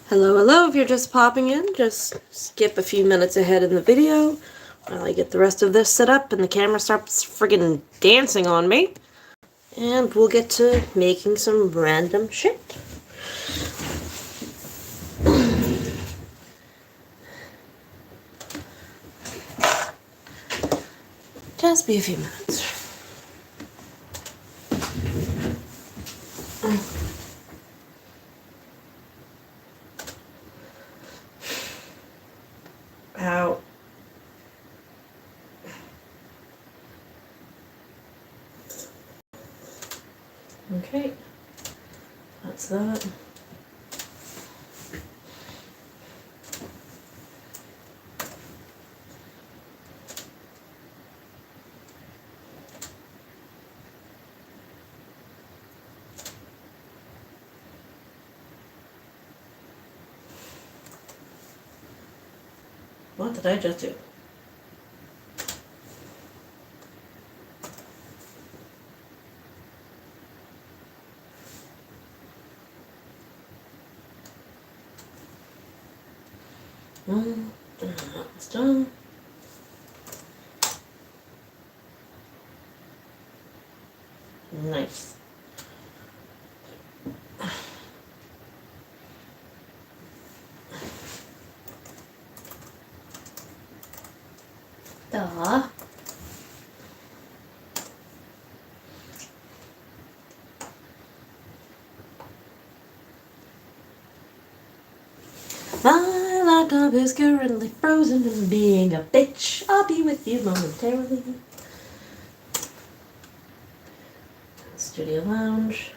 Hello, hello, if you're just popping in, just skip a few minutes ahead in the video while I get the rest of this set up and the camera starts friggin' dancing on me. And we'll get to making some random shit. Just be a few minutes. Ow. Okay, that's that. What did I just do? That's done. Nice. Duh. My laptop is currently frozen and being a bitch. I'll be with you momentarily. Studio lounge.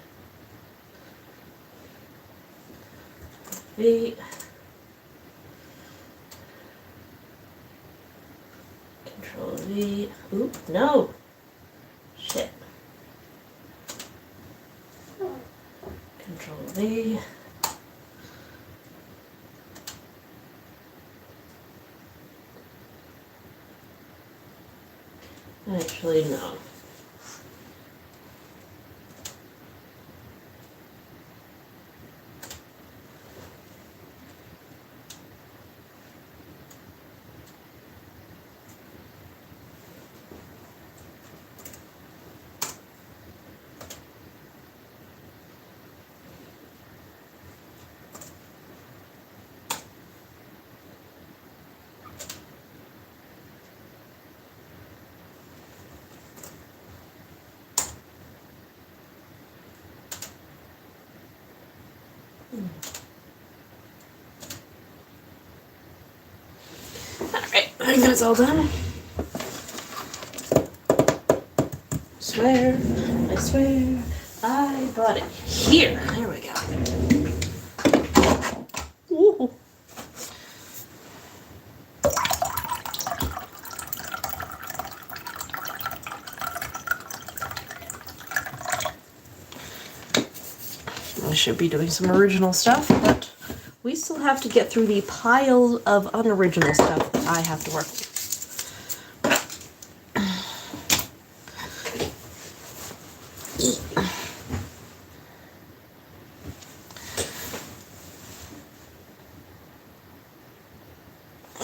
V. Control V. Oop, no. Shit. Control V. Actually, no. Alright, I think that's all done. I swear, I bought it here. There we go. Ooh. I should be doing some original stuff, but we still have to get through the pile of unoriginal stuff that I have to work with.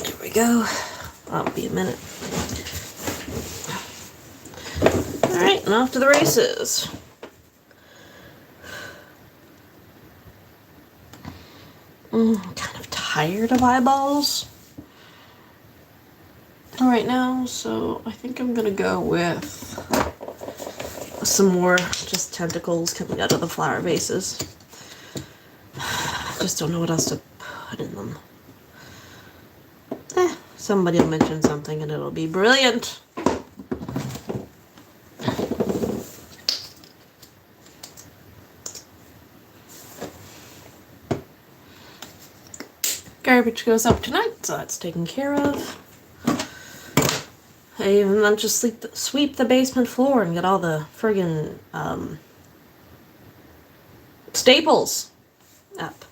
There we go. That'll be a minute. Alright, and off to the races. I'm kind of tired of eyeballs right now, so I think I'm gonna go with some more just tentacles coming out of the flower vases. Just don't know what else to put in them. Somebody will mention something and it'll be brilliant. Garbage goes up tonight, so that's taken care of. I even meant to sweep the basement floor and get all the friggin' staples up.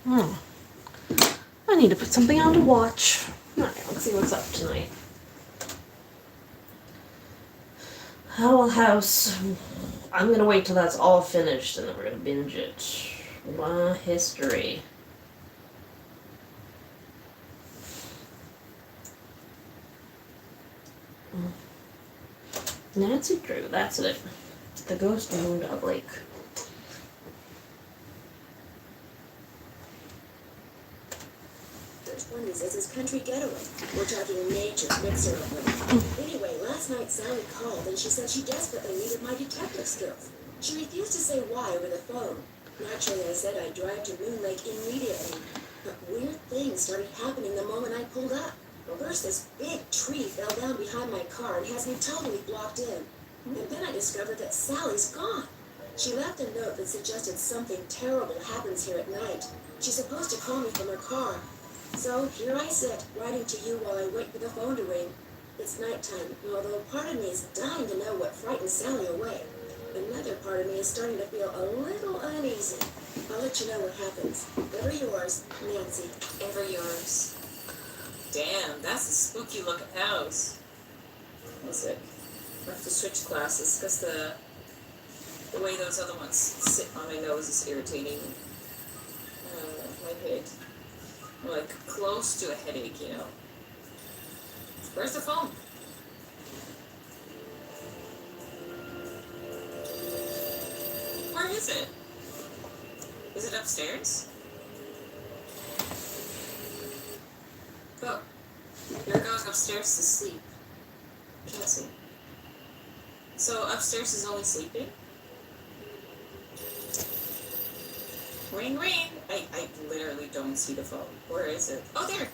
Hmm. I need to put something on to watch. Alright, let's see what's up tonight. Owl House. I'm gonna wait till that's all finished and then we're gonna binge it. History. Nancy Drew, that's it. The Ghost Moon of Lake. The 20s as his country getaway. We're talking a major mixer-upper. Anyway, last night Sally called and she said she desperately needed my detective skills. She refused to say why over the phone. Naturally, I said I'd drive to Moon Lake immediately. But weird things started happening the moment I pulled up. First, this big tree fell down behind my car and has me totally blocked in. And then I discovered that Sally's gone. She left a note that suggested something terrible happens here at night. She's supposed to call me from her car. So here I sit, writing to you while I wait for the phone to ring. It's nighttime, although part of me is dying to know what frightened Sally away. Another part of me is starting to feel a little uneasy. I'll let you know what happens. Ever yours, Nancy. Ever yours. Damn, that's a spooky looking house. Is it? I have to switch classes because the way those other ones sit on my nose is irritating my head. I'm like close to a headache, you know. Where's the phone? Where is it? Is it upstairs? Oh, you're going upstairs to sleep. Can't see. So upstairs is only sleeping? Ring, ring! I literally don't see the phone. Where is it? Oh, there!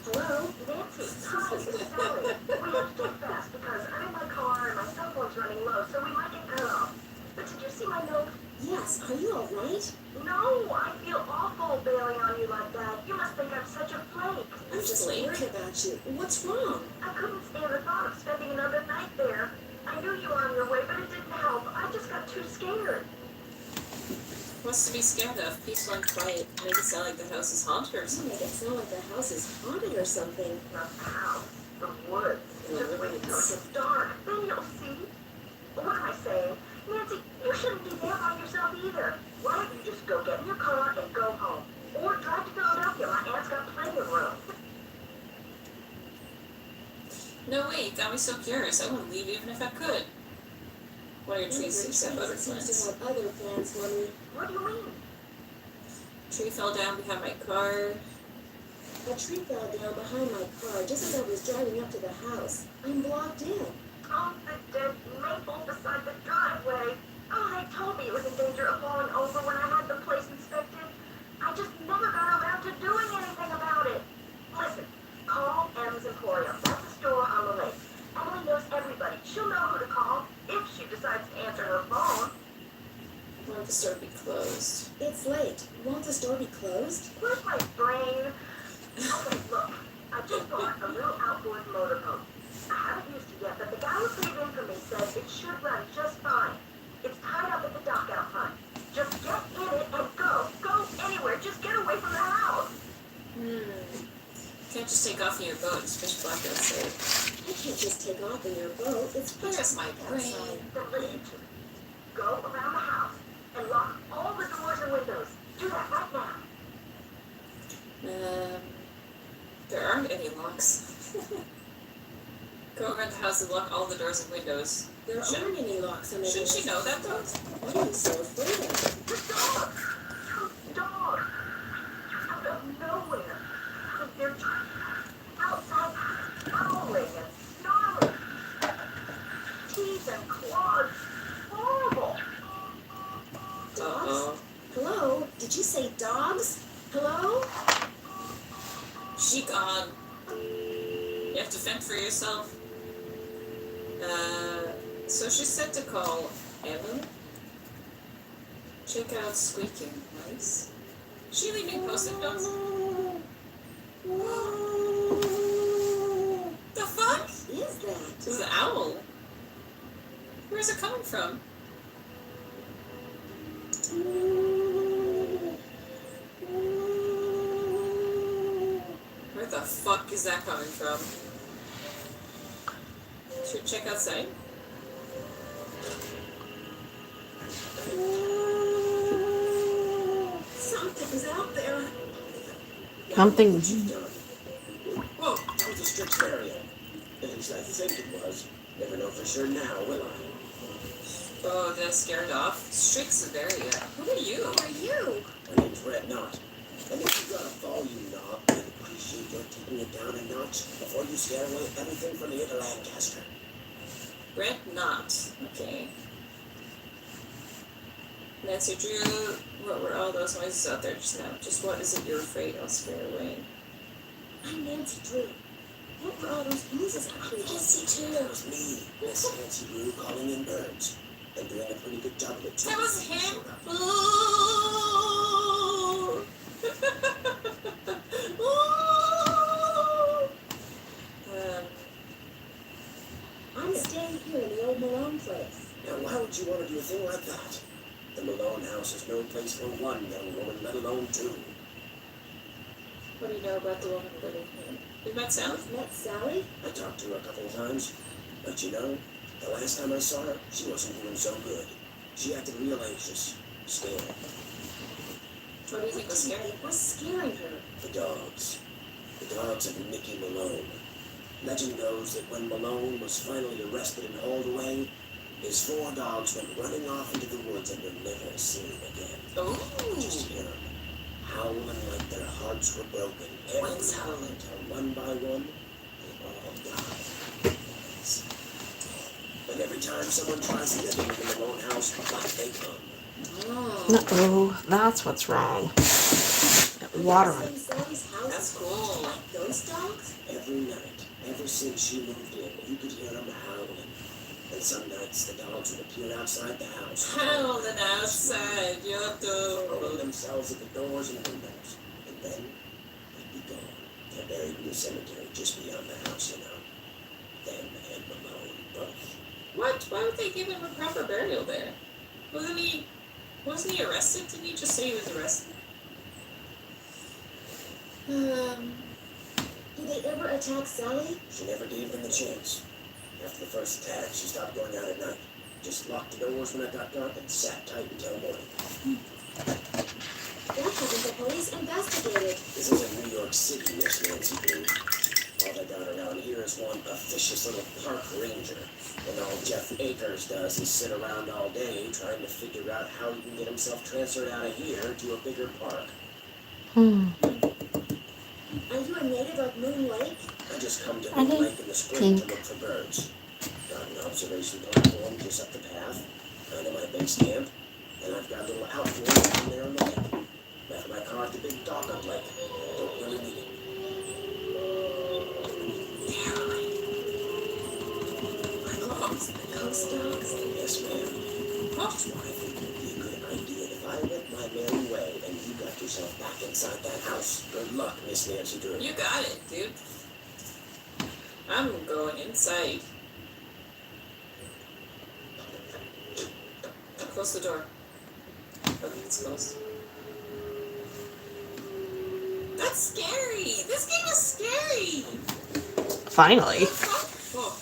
Hello? Nancy, hi, it's Sally. We have to get fast because I'm in my car and my cell phone's running low, so we might get cut off. But did you see my note? Yes, are you alright? No, I feel awful bailing on you like that. You must think I'm such a flake. I'm just worried about you. What's wrong? I couldn't stand the thought of spending another night there. I knew you were on your way, but it didn't help. I just got too scared. What's to be scared of? Peaceful and quiet. Make it sound like the house is haunted or something. Make it sound like the house is haunted or something. Not the house. The woods. Just wait until it gets dark. Then you'll see. What am I saying? Nancy, you shouldn't be there by yourself either. Why don't you just go get in your car and go home? Or drive to Philadelphia. My aunt's got plenty of room. No, wait. Got me so curious. I wouldn't leave even if I could. What are your trees seems to have other plans? Seems to have other plans for me. What do you mean? Tree fell down behind my car. A tree fell down behind my car just as I was driving up to the house. I'm blocked in. Oh, the dead maple beside the driveway. Oh, they told me it was in danger of falling over when I had the place inspected. I just never got around to doing anything about it. Listen, call M's Emporium. That's a store on the lake. Emily knows everybody. She'll know who to call if she decides to answer her phone. Won't the store be closed? It's late. Won't the store be closed? Where's my brain? Okay, look. I just bought a little outboard motorboat. I haven't used it yet, but the guy who paid in for me says it should run just fine. It's tied up at the dock out front. Just get in it and go. Go anywhere. Just get away from the house. Can't just take off in your boat. It's pitch black outside. I can't just take off in your boat. It's pitch Where's my black brain? outside. Then listen to me. Go around the house and lock all the doors and windows. Do that right now. There aren't any locks. Go around the house and lock all the doors and windows. There aren't any locks on the Shouldn't she know that, though? What are you so afraid of? The dog! The dog! Out of nowhere. They're outside howling and snarling. Teeth and claws. Horrible. Dogs? Uh-oh. Hello? Did you say dogs? Hello? She gone. You have to fend for yourself. So she said to call Emma. Check out squeaking. Nice. She leaving post-it notes? The fuck? What is that? This is an owl. Where's it coming from? fuck is that coming from? Should we check outside? Something's out there. Something. What you've done. Whoa, that was a strict area. At least I think it was. Never know for sure now, will I? Oh, they're scared off. Strict Severia. Who are you? Who are you? My name's Red Knot. And if you got a volume knob, I'd appreciate your taking it down a notch before you scare away everything from here to Lancaster. Red Knot. Okay. Nancy Drew, what were all those noises out there just now? Just what is it you're afraid I'll scare away? I'm Nancy Drew. What were all those noises out there? Nancy Drew. That was me, Miss Nancy Drew, calling in birds. And doing a pretty good job of it, too. That was him! Ooh. Ooh. I'm staying here in the old Malone place. Now, why would you want to do a thing like that? The Malone house is no place for one young woman, let alone two. What do you know about the woman living here? You met Sally? Met Sally? I talked to her a couple of times. But you know, the last time I saw her, she wasn't doing so good. She acted real anxious, scared. What do you think was scary? What's scaring her? The dogs. The dogs of Nicky Malone. Legend goes that when Malone was finally arrested and hauled away, his 4 dogs went running off into the woods and were never seen again. Oh! Just hear them, howling like their hearts were broken. What's howling? Until one by one, they all died. And every time someone tries living in the Malone house, back they come. Uh-oh, that's what's wrong. That water on. That's cool. Like those dogs? Every night, ever since she moved in, you could hear them howling. And some nights the dogs would appear outside the house. Howling outside, you're Throwing themselves at the doors and windows. And then they'd be gone. They're buried in the cemetery just beyond the house, you know. Them and Malone both. What? Why would they give him a proper burial there? Wasn't he arrested? Didn't he just say he was arrested? Did they ever attack Sally? She never gave them the chance. After the first attack, she stopped going out at night. Just locked the doors when it got dark and sat tight until morning. Why haven't the police investigated? This isn't New York City, Miss Nancy Drew. All they got around here is one officious little park ranger. And all Jeff Akers does is sit around all day trying to figure out how he can get himself transferred out of here to a bigger park. Are you a native of Moon Lake? I just come to Moon Lake in the spring to look for birds. Got an observation platform just up the path, kind of my base camp, and I've got a little outboard down there on the lake. Left my car at the big dock up lake. Don't really need it. Ghost dogs? Yes, ma'am. That's why I think it would be a good idea if I went my merry way and you got yourself back inside that house. Good luck, Miss Nancy Drew. You got it, dude. I'm going inside. Close the door. Okay, it's closed. That's scary! This game is scary! Finally. Oh.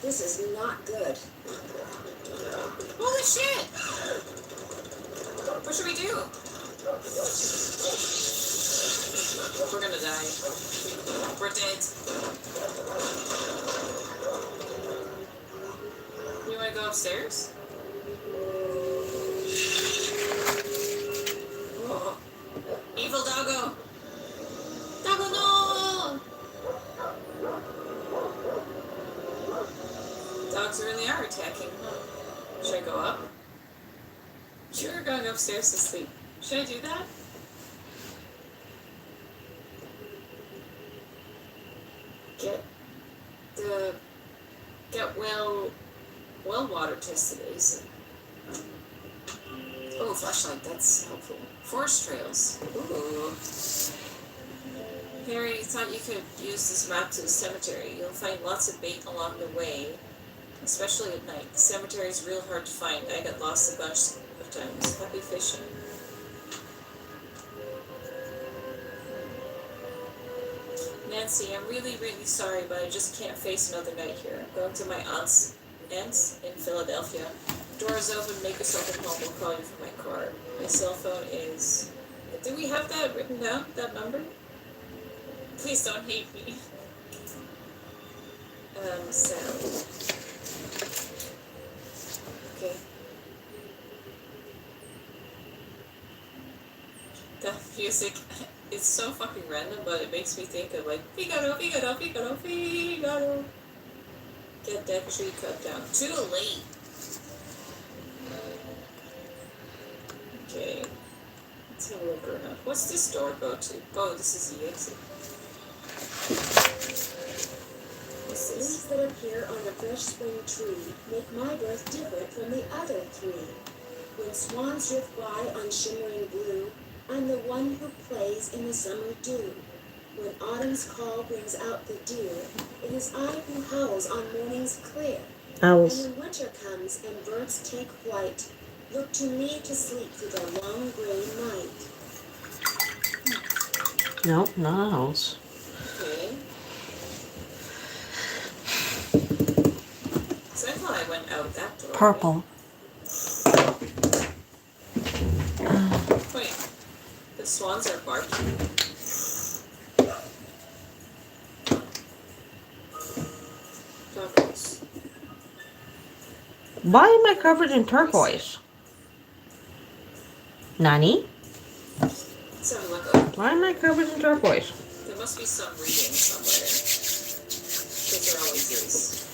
This is not good. Holy shit! What should we do? We're gonna die. We're dead. You wanna go upstairs? Oh. Evil doggo! Doggo, no! Dogs really are attacking, huh? Should I go up? You're going upstairs to sleep. Should I do that? Get well water tested is. Oh, flashlight, that's helpful. Forest trails. Ooh. Harry, thought you could use this map to the cemetery. You'll find lots of bait along the way, especially at night. The cemetery is real hard to find. I got lost a bunch of times. Happy fishing. Nancy, I'm really, really sorry, but I just can't face another night here. I'm going to my aunt's in Philadelphia. Doors open, make yourself at home, we'll call you from my car. My cell phone is... Do we have that written down, that number? Please don't hate me. Sally. Okay. That music is so fucking random, but it makes me think of like Figaro, Figaro, Figaro, Figaro. Get that tree cut down. Too late. Okay. Let's have a look around. What's this door go to? Oh, this is the exit. What's this? Leaves that appear on a fresh spring tree make my birth different from the other three. When swans drift by on shimmering blue, I'm the one who plays in the summer dew. When autumn's call brings out the deer, it is I who howls on mornings clear. Owls. And when winter comes and birds take flight, look to me to sleep through the long gray night. No, not owls. Okay. So I thought I went out that door. Purple. Wait. The swans are barking. Doggos. Why am I covered in turquoise? Nani? Let's have a look. Oh, Why am I covered in turquoise? there must be some reading somewhere. Because there always is.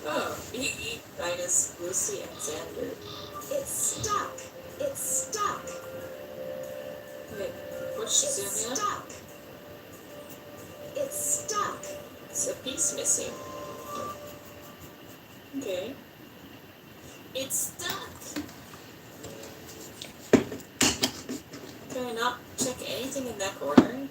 Oh, E.E. Titus, Lucy, and Xander. It's stuck. It's stuck. Wait, what's she It's zooming on? stuck. It's stuck. It's a piece missing. Okay. It's stuck. Can I not check anything in that corner?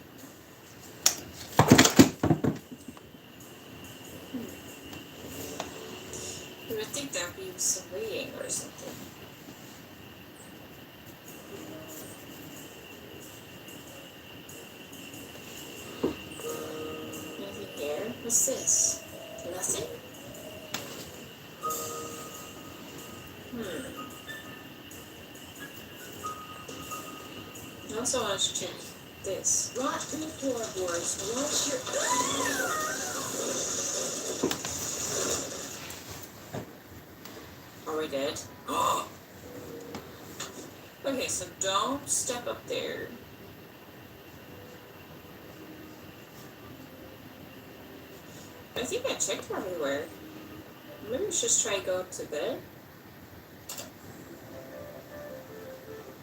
You would think there'd be some reading or something. Anything here? What's this? Nothing? I also want to check this. Rotten floorboards. Watch your... Are we dead? Okay, so don't step up there. I think I checked everywhere. Maybe we should just try to go to bed.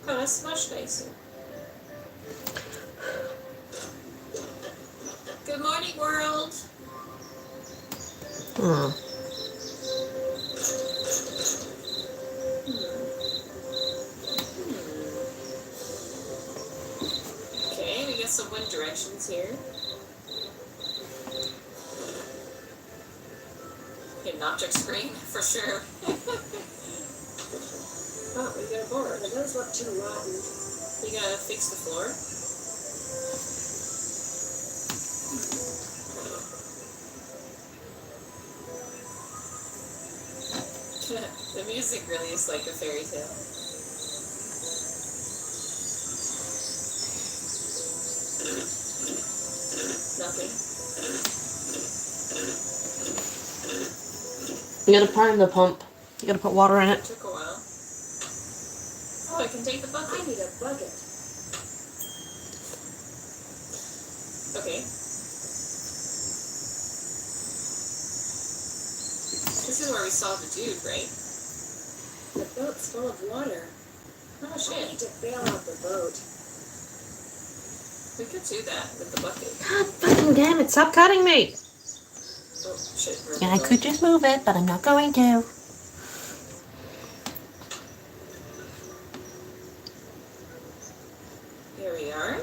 Oh, that's much nicer. Good morning, world. Okay, we get some wind directions here. Okay, an object screen for sure. Oh, we got a board. Those look too rotten. You gotta fix the floor. The music really is like a fairy tale. Nothing. You gotta prime the pump. You gotta put water in it. Took a while. Oh, I can take the I bucket. need a bucket. Okay. This is where we saw the dude, right? The boat's full of water. Oh I shit. need to bail out the boat. We could do that with the bucket. God fucking damn it, stop cutting me! Oh shit. Yeah, I could just move it, but I'm not going to. Here we are.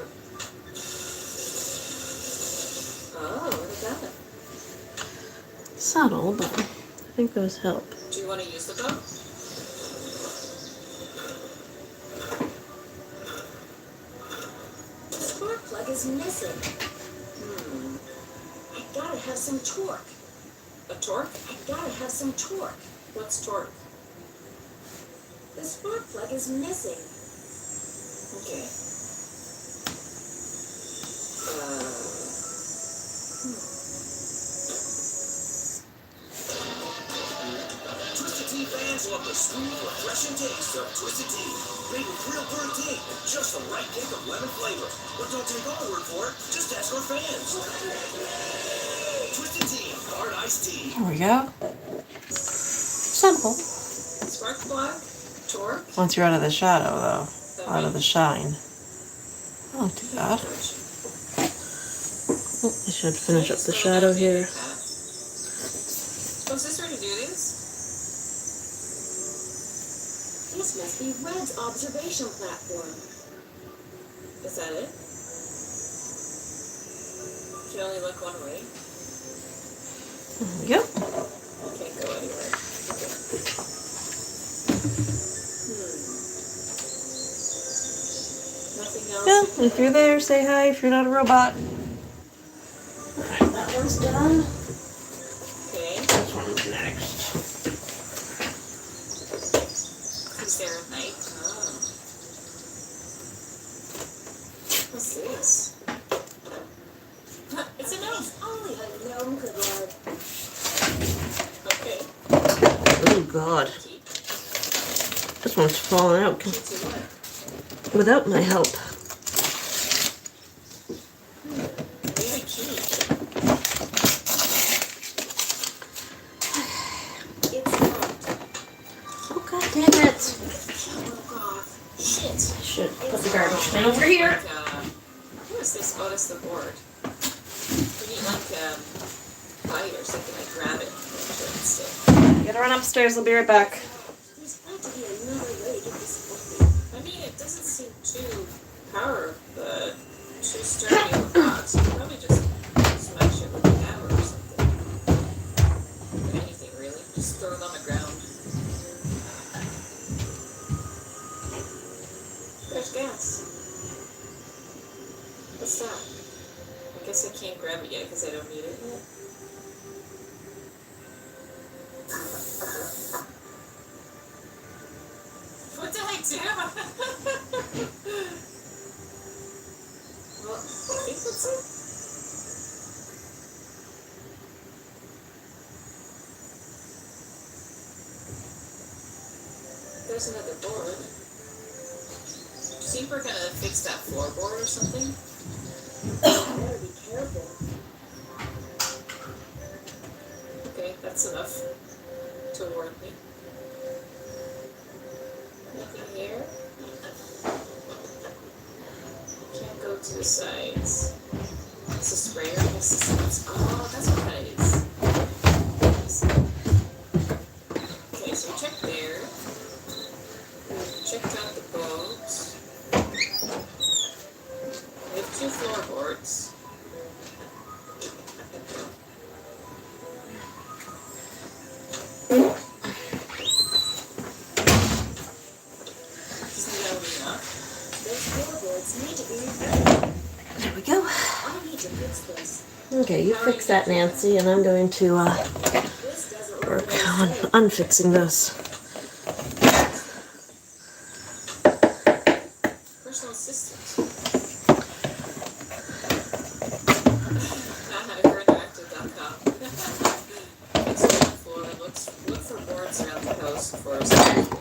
Oh, look at that. Subtle, but I think those help. Do you want to use the boat? The spark plug is missing. have some torque. A torque? I gotta have some torque. What's torque? The spark plug is missing. Okay. Twisted Tea fans love the smooth, refreshing taste of Twisted Tea. Made with real brewed tea and just the right kick of lemon flavor. But don't take our word for it, just ask our fans. Twisted Tea, hard iced tea. There we go. Simple. Spark plug? Torque? Once you're out of the shadow, though. Out of the shine. Oh, too bad. Oh, I should finish up the shadow here. Oh, is this where to do this? This must be Red's observation platform. Is that it? Can only look one way. There we go. Can't go anywhere. Okay. Nothing else. Yeah, if you're there, say hi if you're not a robot. Alright, that one's done. Okay. This one's next. He's there at night. Oh. What's this? It's a gnome. Only a gnome could love. Okay. Oh god. Keep. This one's falling out Keep to what? without my help. We have a key. It's locked. Oh god damn it. Oh, Shit. I should put the garbage bin over here. Like, what is this? Oh, that's the board. We need like bite or something, like grab it. I gotta run upstairs, I'll be right back. there's got to be another way to get this working. I mean, it doesn't seem too too sturdy of a box. You could probably just smash it with a hammer or something. Or anything really. Just throw it on the ground. There's gas. What's that? I guess I can't grab it yet because I don't need it yet. What did I do? Well, I think that's it. There's another board. See if we're gonna fix that floorboard or something. Better be careful. Okay, that's enough to warn me. Nothing here. Can't go to the sides. It's a sprayer. This is, oh, that's what that is. Okay, so we checked there. We checked out the boat. We have 2 floorboards. Isn't that enough? Those floorboards need to be repaired. There we go. I need to fix this. Okay, you fix that, Nancy, and I'm going to This doesn't look work very on safe. unfixing this. Personal assistant. Interactive.com. Fix the floor. Look for boards around the house for safety.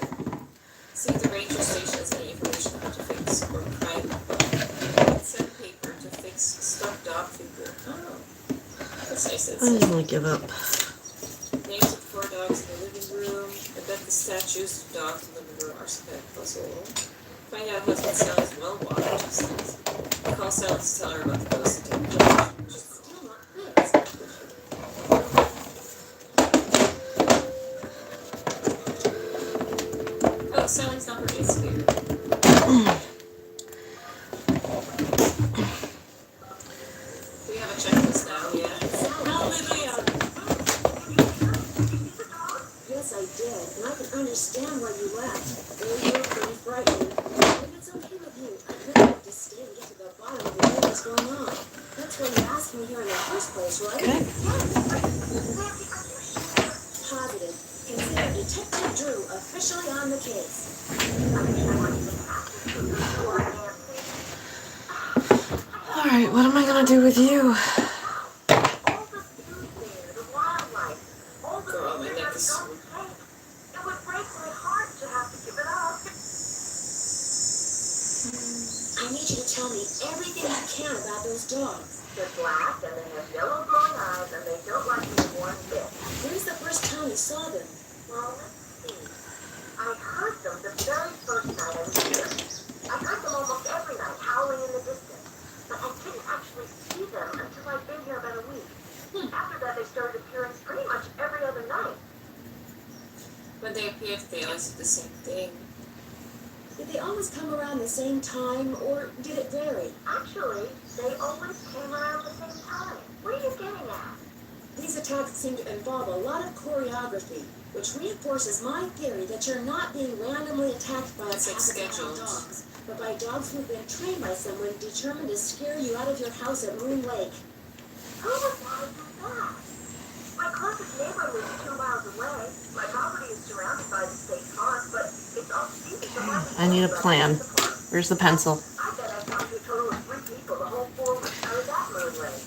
See if the ranger station has any information on how to fix or private. Send paper to fix stuck dog figure. Oh, that's nice. That's I'm gonna give up. names of 4 dogs in the living room. I bet the statues of dogs in the living room are spent puzzle. Find out husband Sally's well watered. Call Sally to tell her about the ghost and take a picture. Just still not fixed. Oh, Sally's number is here. We have a checklist now, yeah. Hallelujah! Yes, I did, and I can understand why you left. They were pretty frightened. If it's okay with you, I'd really like to stay and get to the bottom of what was going on. That's why you asked me here in the first place, right? Okay. Positive. Consider Detective Drew officially on the case. Alright, what am I gonna do with you? Girl, my neck is sore. It would break my heart to have to give it up. I need you to tell me everything you can about those dogs. They're black and they have yellow glowing eyes and they don't like me one bit. When's the first time you saw them? Well, let's see. I heard them the very first night I was here. I heard them almost every night howling in the distance. But I didn't actually see them until I'd been here about a week. After that, they started appearing pretty much every other night. When they appear, they always do the same thing. Did they always come around the same time, or did it vary? Actually, they always came around the same time. What are you getting at? These attacks seem to involve a lot of choreography, which reinforces my theory that you're not being randomly attacked by a It's like pack of scheduled. dogs, but by dogs who've been trained by someone determined to scare you out of your house at Moon Lake. Who would want to do that? My closest neighbor lives 2 miles away. My property is surrounded by the state park, but it's off season. I need a plan. Where's the pencil? I bet I talked to a total of 3 people the whole 4 weeks I was at Moon Lake.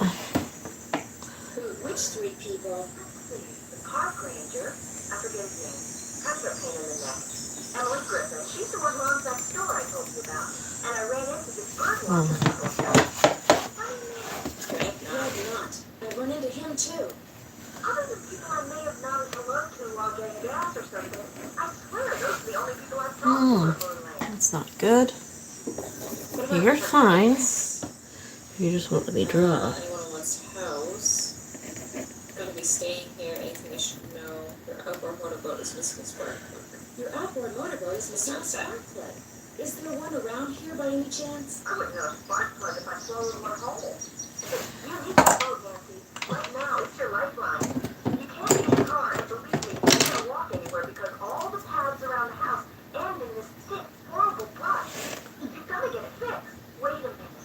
Which 3 people? Let's see. The park ranger. I forget his name. Kind of a pain in the neck. Emily Griffin. She's the one who owns that store I told you about. And I ran into this bird watcher couple. Right? Greg not. I run into him too. Other than people I may have nodded hello to while getting gas or something, I swear those are the only people I've talked to at Moon Lake. That's not good. You're fine. You just want to be draw. Anyone who wants a house. Gonna be staying here. Anything I should know. Your outboard motorboat is missing a spark plug. Your outboard motorboat is missing a spark plug. Is there one around here by any chance? I wouldn't know a spark plug if I swallowed one whole. You need that boat, Nancy. Right now, it's your lifeline. You can't get in a car, and believe me, you can't walk anywhere because all the paths around the house end in this thick, horrible brush. You've got to get it fixed. Wait a minute.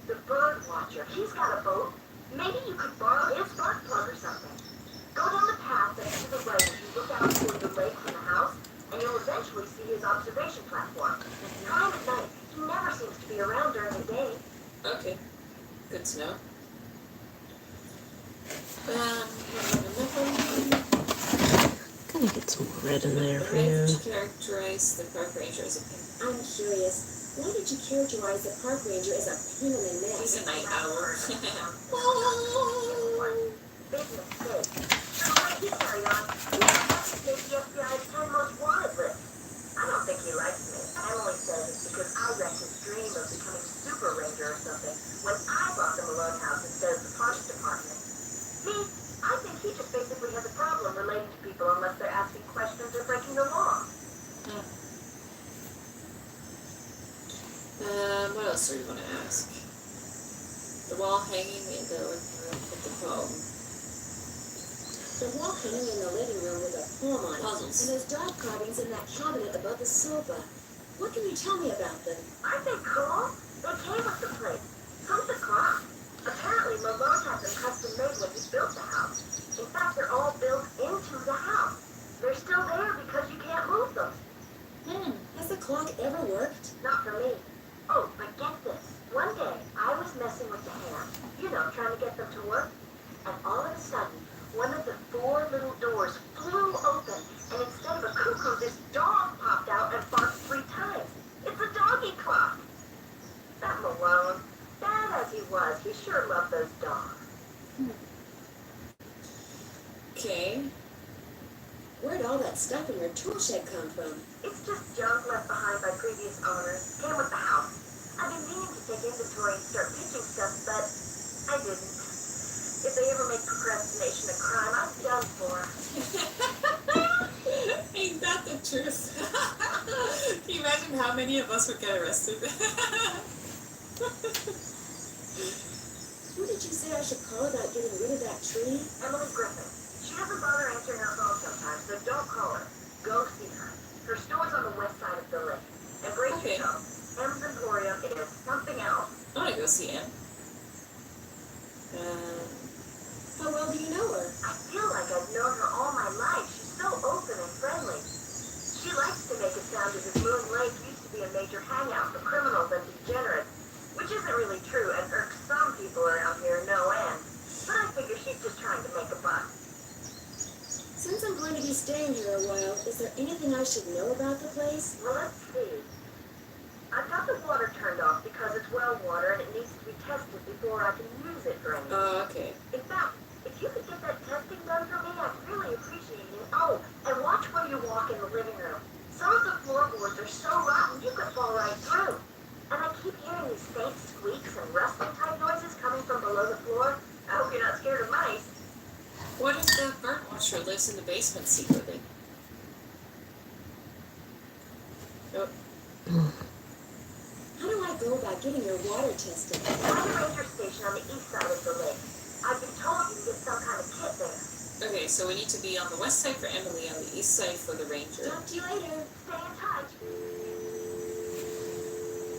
The bird watcher, he's got a boat. Maybe you could borrow his spark plug or something. Go down the path that's to the right as you look out toward the lake from the house, and you'll eventually see his observation platform. Try him at night. He never seems to be around during the day. Okay. Good to know. Gonna get some more red in there for Why you. did you characterize the park ranger as a pain? I'm curious. Why did you characterize the park ranger as a pain in the neck? He's a night owl. Big mistake. So the way he carried on, he was the FBI's 10 most wanted list. I don't think he likes me. Emily says it's because I wrecked his dream of becoming super ranger or something when I bought the Malone house instead of the parks department. Me, I think he just basically has a problem relating to people unless they're asking questions or breaking the law. What else do you want to ask? The wall hanging in the living room with the poem. The wall hanging in the living room with a poem on it. Puzzles. And those dog carvings in that cabinet above the sofa. What can you tell me about them? Aren't they cool? They came with the place. Who's the clock? Apparently, Malone had them custom made when he built the house. In fact, they're all built into the house. They're still there because you can't move them. Has the clock ever worked? Not for me. Oh, but get this. One day, I was messing with the hands, trying to get them to work. And all of a sudden, one of the 4 little doors flew open, and instead of a cuckoo, this dog popped out and barked 3 times. It's a doggy clock. That Malone, bad as he was, he sure loved those dogs. Okay. Where'd all that stuff in your tool shed come from? It's just junk left behind by previous owners. Came with the house. I've been meaning to take inventory and start pitching stuff, but I didn't. If they ever make procrastination a crime, I'm done for. Ain't that the truth? Can you imagine how many of us would get arrested? Who did you say I should call about getting rid of that tree? Emily Griffin. She doesn't bother answering her phone sometimes, so don't call her. Go see her. Her store's on the west side of the lake. And brace Okay. yourself. M's Emporium is something else. I want to go see him. Moon Lake used to be a major hangout for criminals and degenerates, which isn't really true and irks some people around here no end. But I figure she's just trying to make a buck. Since I'm going to be staying here a while, is there anything I should know about the place? Well, let's see. I've got the water turned off because it's well water and it needs to be tested before I can use it for anything. Oh, okay. In fact, if you could get that testing done for me, I'd really appreciate it. Oh, and watch where you walk in the living room. Some of the floorboards are so rotten you could fall right through. And I keep hearing these faint squeaks and rustling type noises coming from below the floor. I hope you're not scared of mice. What if the bird watcher lives in the basement secretly? Oh. How do I go about getting your water tested? At the ranger station on the east side of the lake. I've been told you can get some kind of kit there. Okay, so we need to be on the west side for Emily, on the east side for the ranger. Talk to you later. Stay in touch.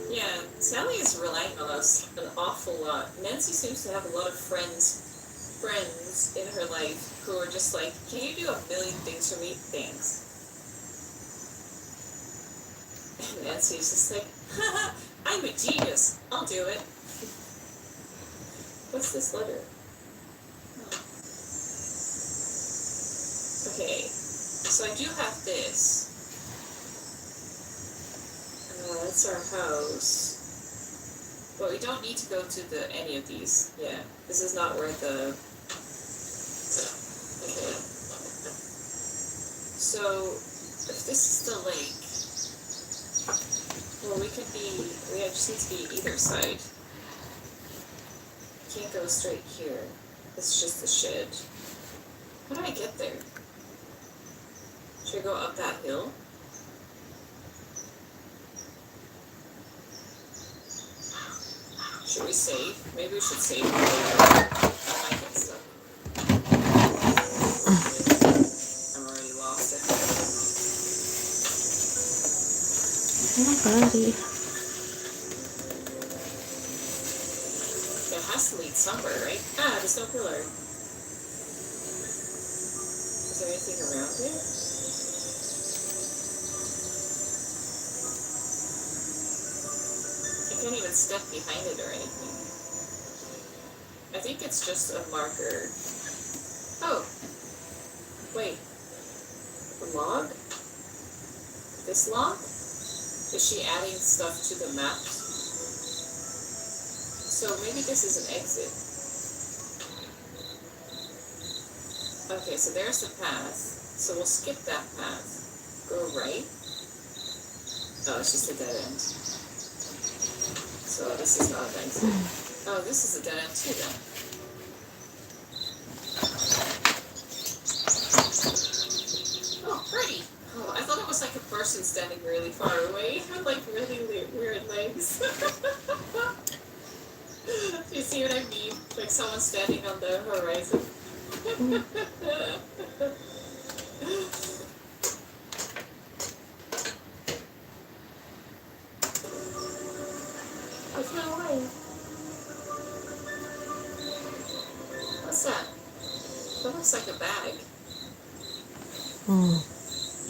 Yeah, Sally is relying on us an awful lot. Nancy seems to have a lot of friends in her life who are just like, can you do a million things for me? Thanks. And Nancy's just like, haha, I'm a genius. I'll do it. What's this letter? Oh. Okay, so I do have this. That's our house. But we don't need to go to any of these. Yeah, this is not where the... Okay. So, if this is the lake, well, we just need to be either side. Can't go straight here. It's just the shed. How do I get there? Should I go up that hill? Should we save? Maybe we should save. I might get stuck. I'm already lost. Alrighty. It has to lead somewhere, right? Ah, there's no pillar. Is there anything around here? I can't even step behind it or anything. I think it's just a marker. Oh! Wait. A log? This log? Is she adding stuff to the map? So maybe this is an exit. Okay, so there's the path. So we'll skip that path. Go right. Oh, it's just a dead end. So this is not an exit. Oh, this is a dead end too then. Oh, pretty! Oh, I thought it was like a person standing really far away with like really weird legs. Do you see what I mean? Like someone standing on the horizon. There's no way. What's that? That looks like a bag.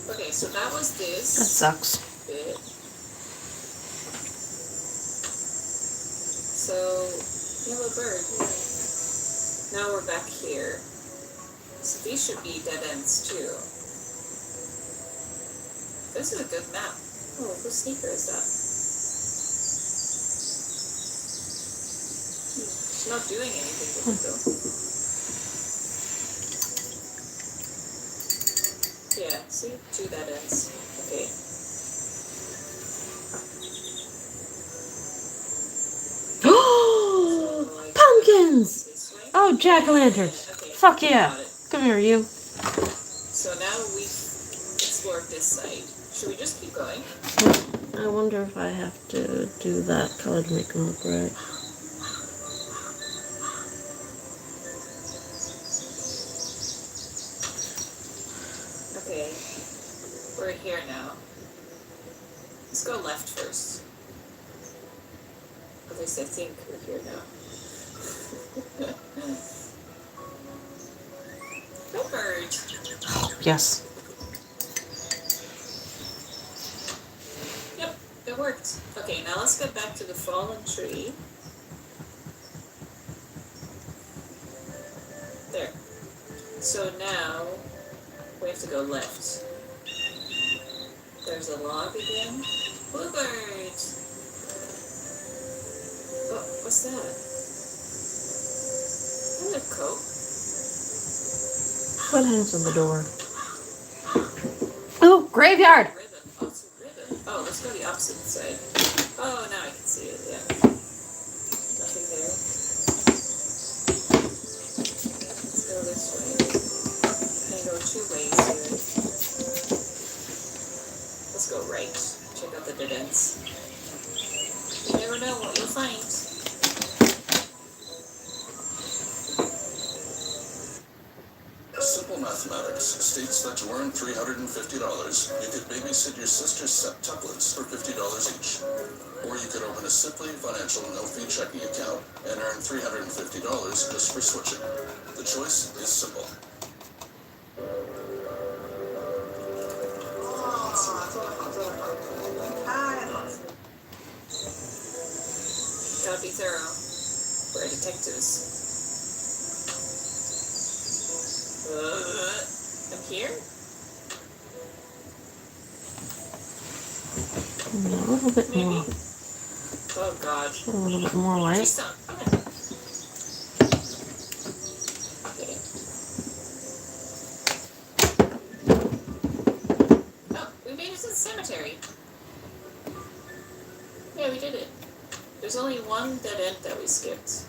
Okay, so that was That this sucks. bit. So, yellow bird. Now we're back here. So these should be dead ends too. This is a good map. Oh, whose sneaker is that? It's not doing anything with it though. Yeah, see? 2 dead ends. Okay. Pumpkins! This way. Oh, jack-o'-lanterns. Okay. Fuck yeah. Got it. Come here, you. So now we've explored this side. Should we just keep going? I wonder if I have to do that color to make them look right. Okay. We're here now. Let's go left first. At least I think we're here now. No bird. Yes. It worked. Okay, now let's get back to the fallen tree. There. So now we have to go left. There's a log again. Bluebird! Oh, what's that? Is that a Coke? What hangs on the door? Oh, graveyard! Ribbon. Oh, it's a ribbon. Oh, let's go the opposite side. Oh, now I can see it, yeah. Nothing there. Let's go this way. Can go 2 ways here. Let's go right. Check out the dead ends. You never know what you'll find. Simple mathematics states that to earn $350, you could babysit your sister's septuplets for $50 each. Or you could open a Simply Financial no-fee checking account and earn $350 just for switching. The choice is simple. Gotta be thorough. We're detectives. I'm here? A little bit Maybe. more. Oh god. A little bit more light. Just stop. Okay. Oh, we made it to the cemetery. Yeah, we did it. There's only one dead end that we skipped.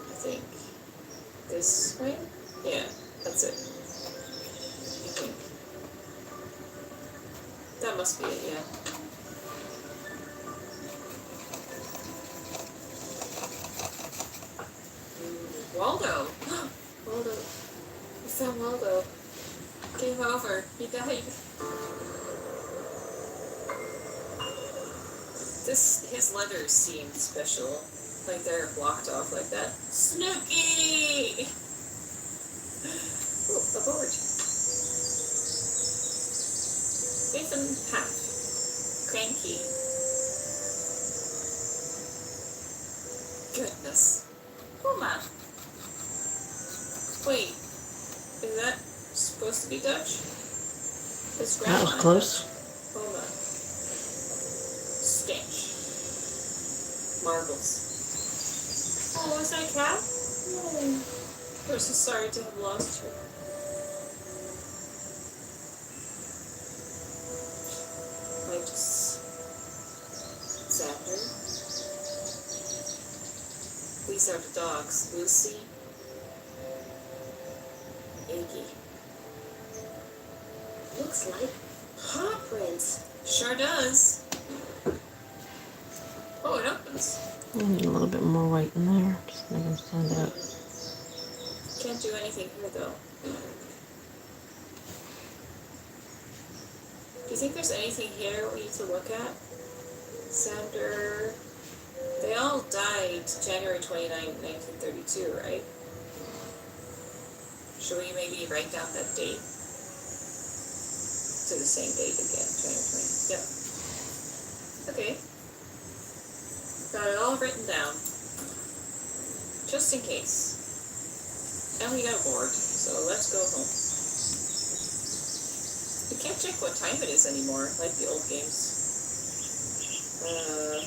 I think. This way? Yeah, that's it. I think. That must be it, yeah. Waldo! Waldo. We found Waldo. Game over. He died. His letters seem special. Like they're blocked off like that. Snooky! Oh, a board. Nathan Path. Cranky. Goodness. Puma. Wait. Is that supposed to be Dutch? His grandma. That was close. Puma. Stitch. Marbles. Oh, is that a cat? Oh. We're so sorry to have lost her. I just zapped her. These are the dogs. Lucy, Iggy. Looks like paw prints. Sure does. Oh, it opens. I need a little bit more white in there. Just make them stand out. Can't do anything here though. Do you think there's anything here we need to look at? Sander. They all died January 29, 1932, right? Should we maybe write down that date? To the same date again, January 20. Yep. Okay. Got it all written down. Just in case. And we got bored, so let's go home. We can't check what time it is anymore, like the old games.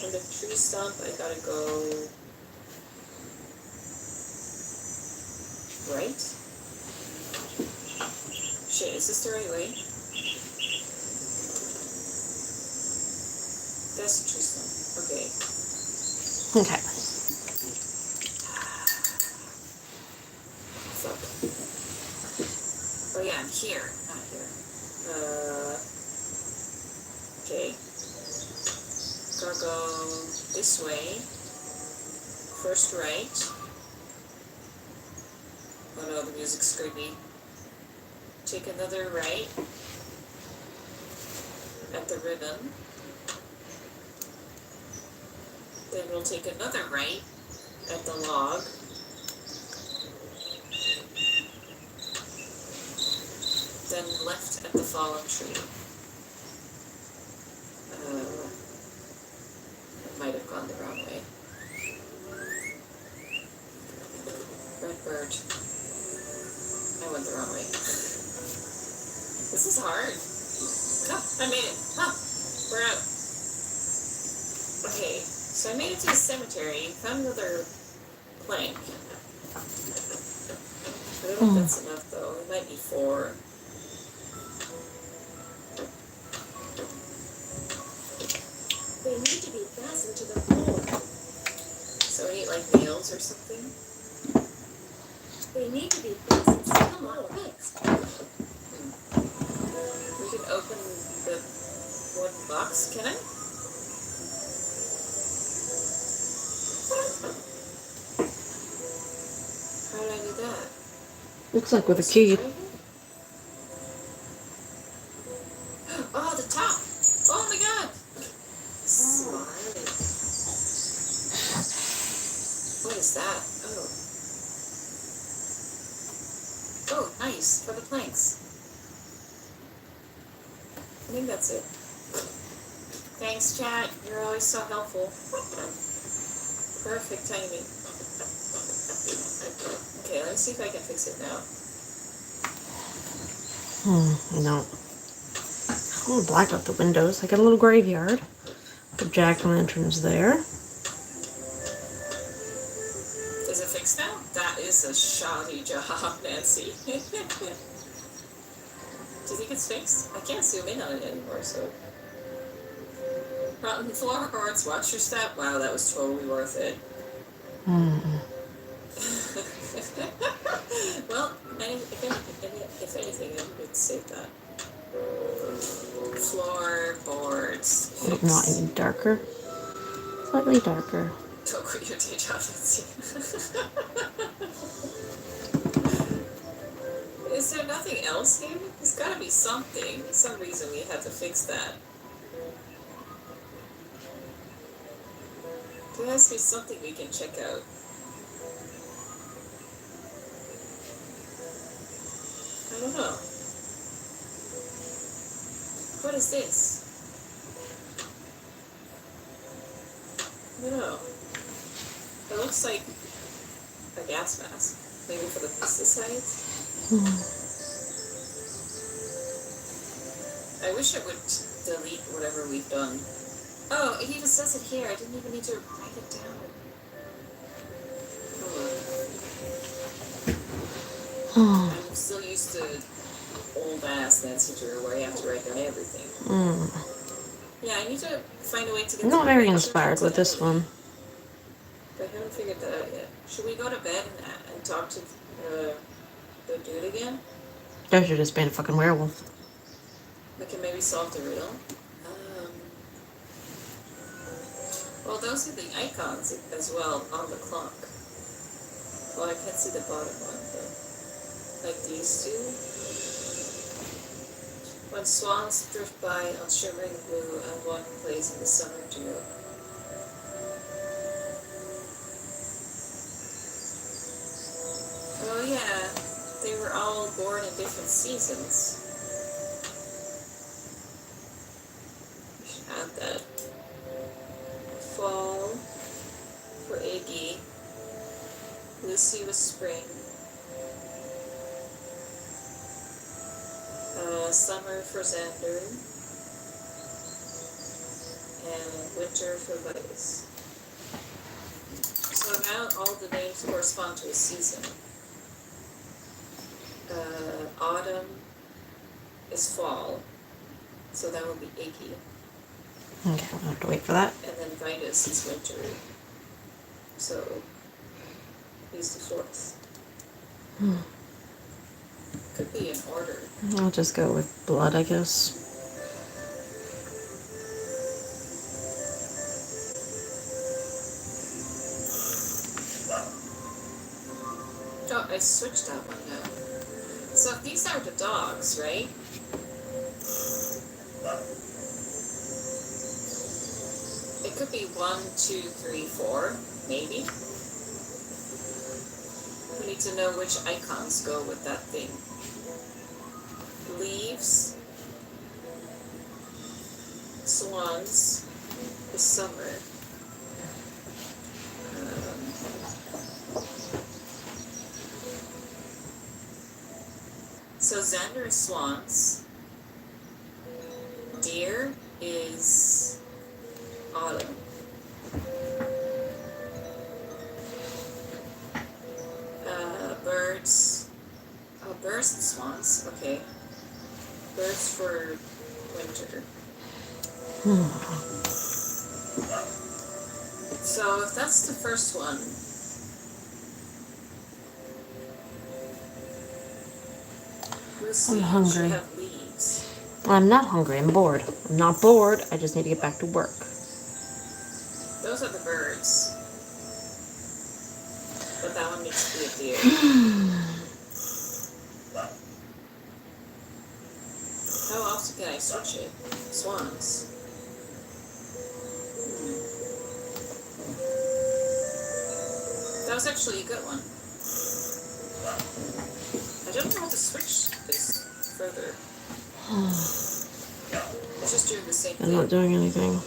From the tree stump, I gotta go right. Shit, is this the right way? That's the tree stump. Okay. Okay. Fuck. Oh yeah, I'm here, not here. Okay. Gotta go this way. First right. Oh no, the music's creepy. Take another right. At the ribbon. Then we'll take another right at the log. Then left at the fallen tree. hard. I went the wrong way. This is hard. Oh, I made it. Oh, we're out. Okay, so I made it to the cemetery, found another plank. I don't know if that's enough though. It might be 4. They need to be fastened to the floor. So we need like nails or something. They need to be fastened to the floor. Fixed. We can open the wooden box, can I? How do I do that? Looks like with a key. Oh, the top! Oh my god! Smart. What is that? Oh. Oh, nice. For the planks. I think that's it. Thanks, chat. You're always so helpful. Perfect timing. Okay, let me see if I can fix it now. No. I'm gonna black out the windows. I got a little graveyard. The jack-o'-lanterns there. Is it fixed now? That is a shoddy job, Nancy. Do you think it's fixed? I can't zoom in on it anymore, so. Rotten floorboards, watch your step. Wow, that was totally worth it. Well, if anything, I would save that. Floorboards. Not any darker. Slightly darker. Don't quit your day job, Nancy. Is there nothing else here? There's gotta be something. Some reason we had to fix that. There has to be something we can check out. I don't know. What is this? I don't know. It looks like a gas mask. Maybe for the pesticides? I wish it would delete whatever we've done. Oh, it even says it here. I didn't even need to write it down. Oh. I'm still used to old-ass Nancy Drew where you have to write down everything. Yeah, I need to find a way to get... I'm not very inspired with this one. But I haven't figured that out yet. Should we go to bed and talk to the dude again? I should just been a fucking werewolf. We can maybe solve the riddle. Well, those are the icons as well on the clock. Well, I can't see the bottom one, but like these two. When swans drift by on shimmering blue and one plays in the summer dew. Oh yeah, they were all born in different seasons. We should add that. Fall for Iggy. Lucy was spring. Summer for Xander. And winter for Vice. So now all the names correspond to a season. Autumn is fall. So that would be Iggy. Okay, I'll have to wait for that. And then Vitus is winter. So he's the 4th. Could be in order. I'll just go with blood, I guess. Oh, I switched that one now. So if these are the dogs, right? It could be 1, 2, 3, 4, maybe. We need to know which icons go with that thing. Leaves, swans, the summer. Xander is swans. Deer is autumn. Birds. Oh, birds and swans. Okay. Birds for winter. So if that's the first one, I'm hungry. have leaves. I'm not hungry. I'm bored. I'm not bored. I just need to get back to work. Those are the birds. But that one needs to be a deer. How else can I switch it? Swans. That was actually a good one. I don't know how to switch this further. It's just doing the same thing. I'm not doing anything.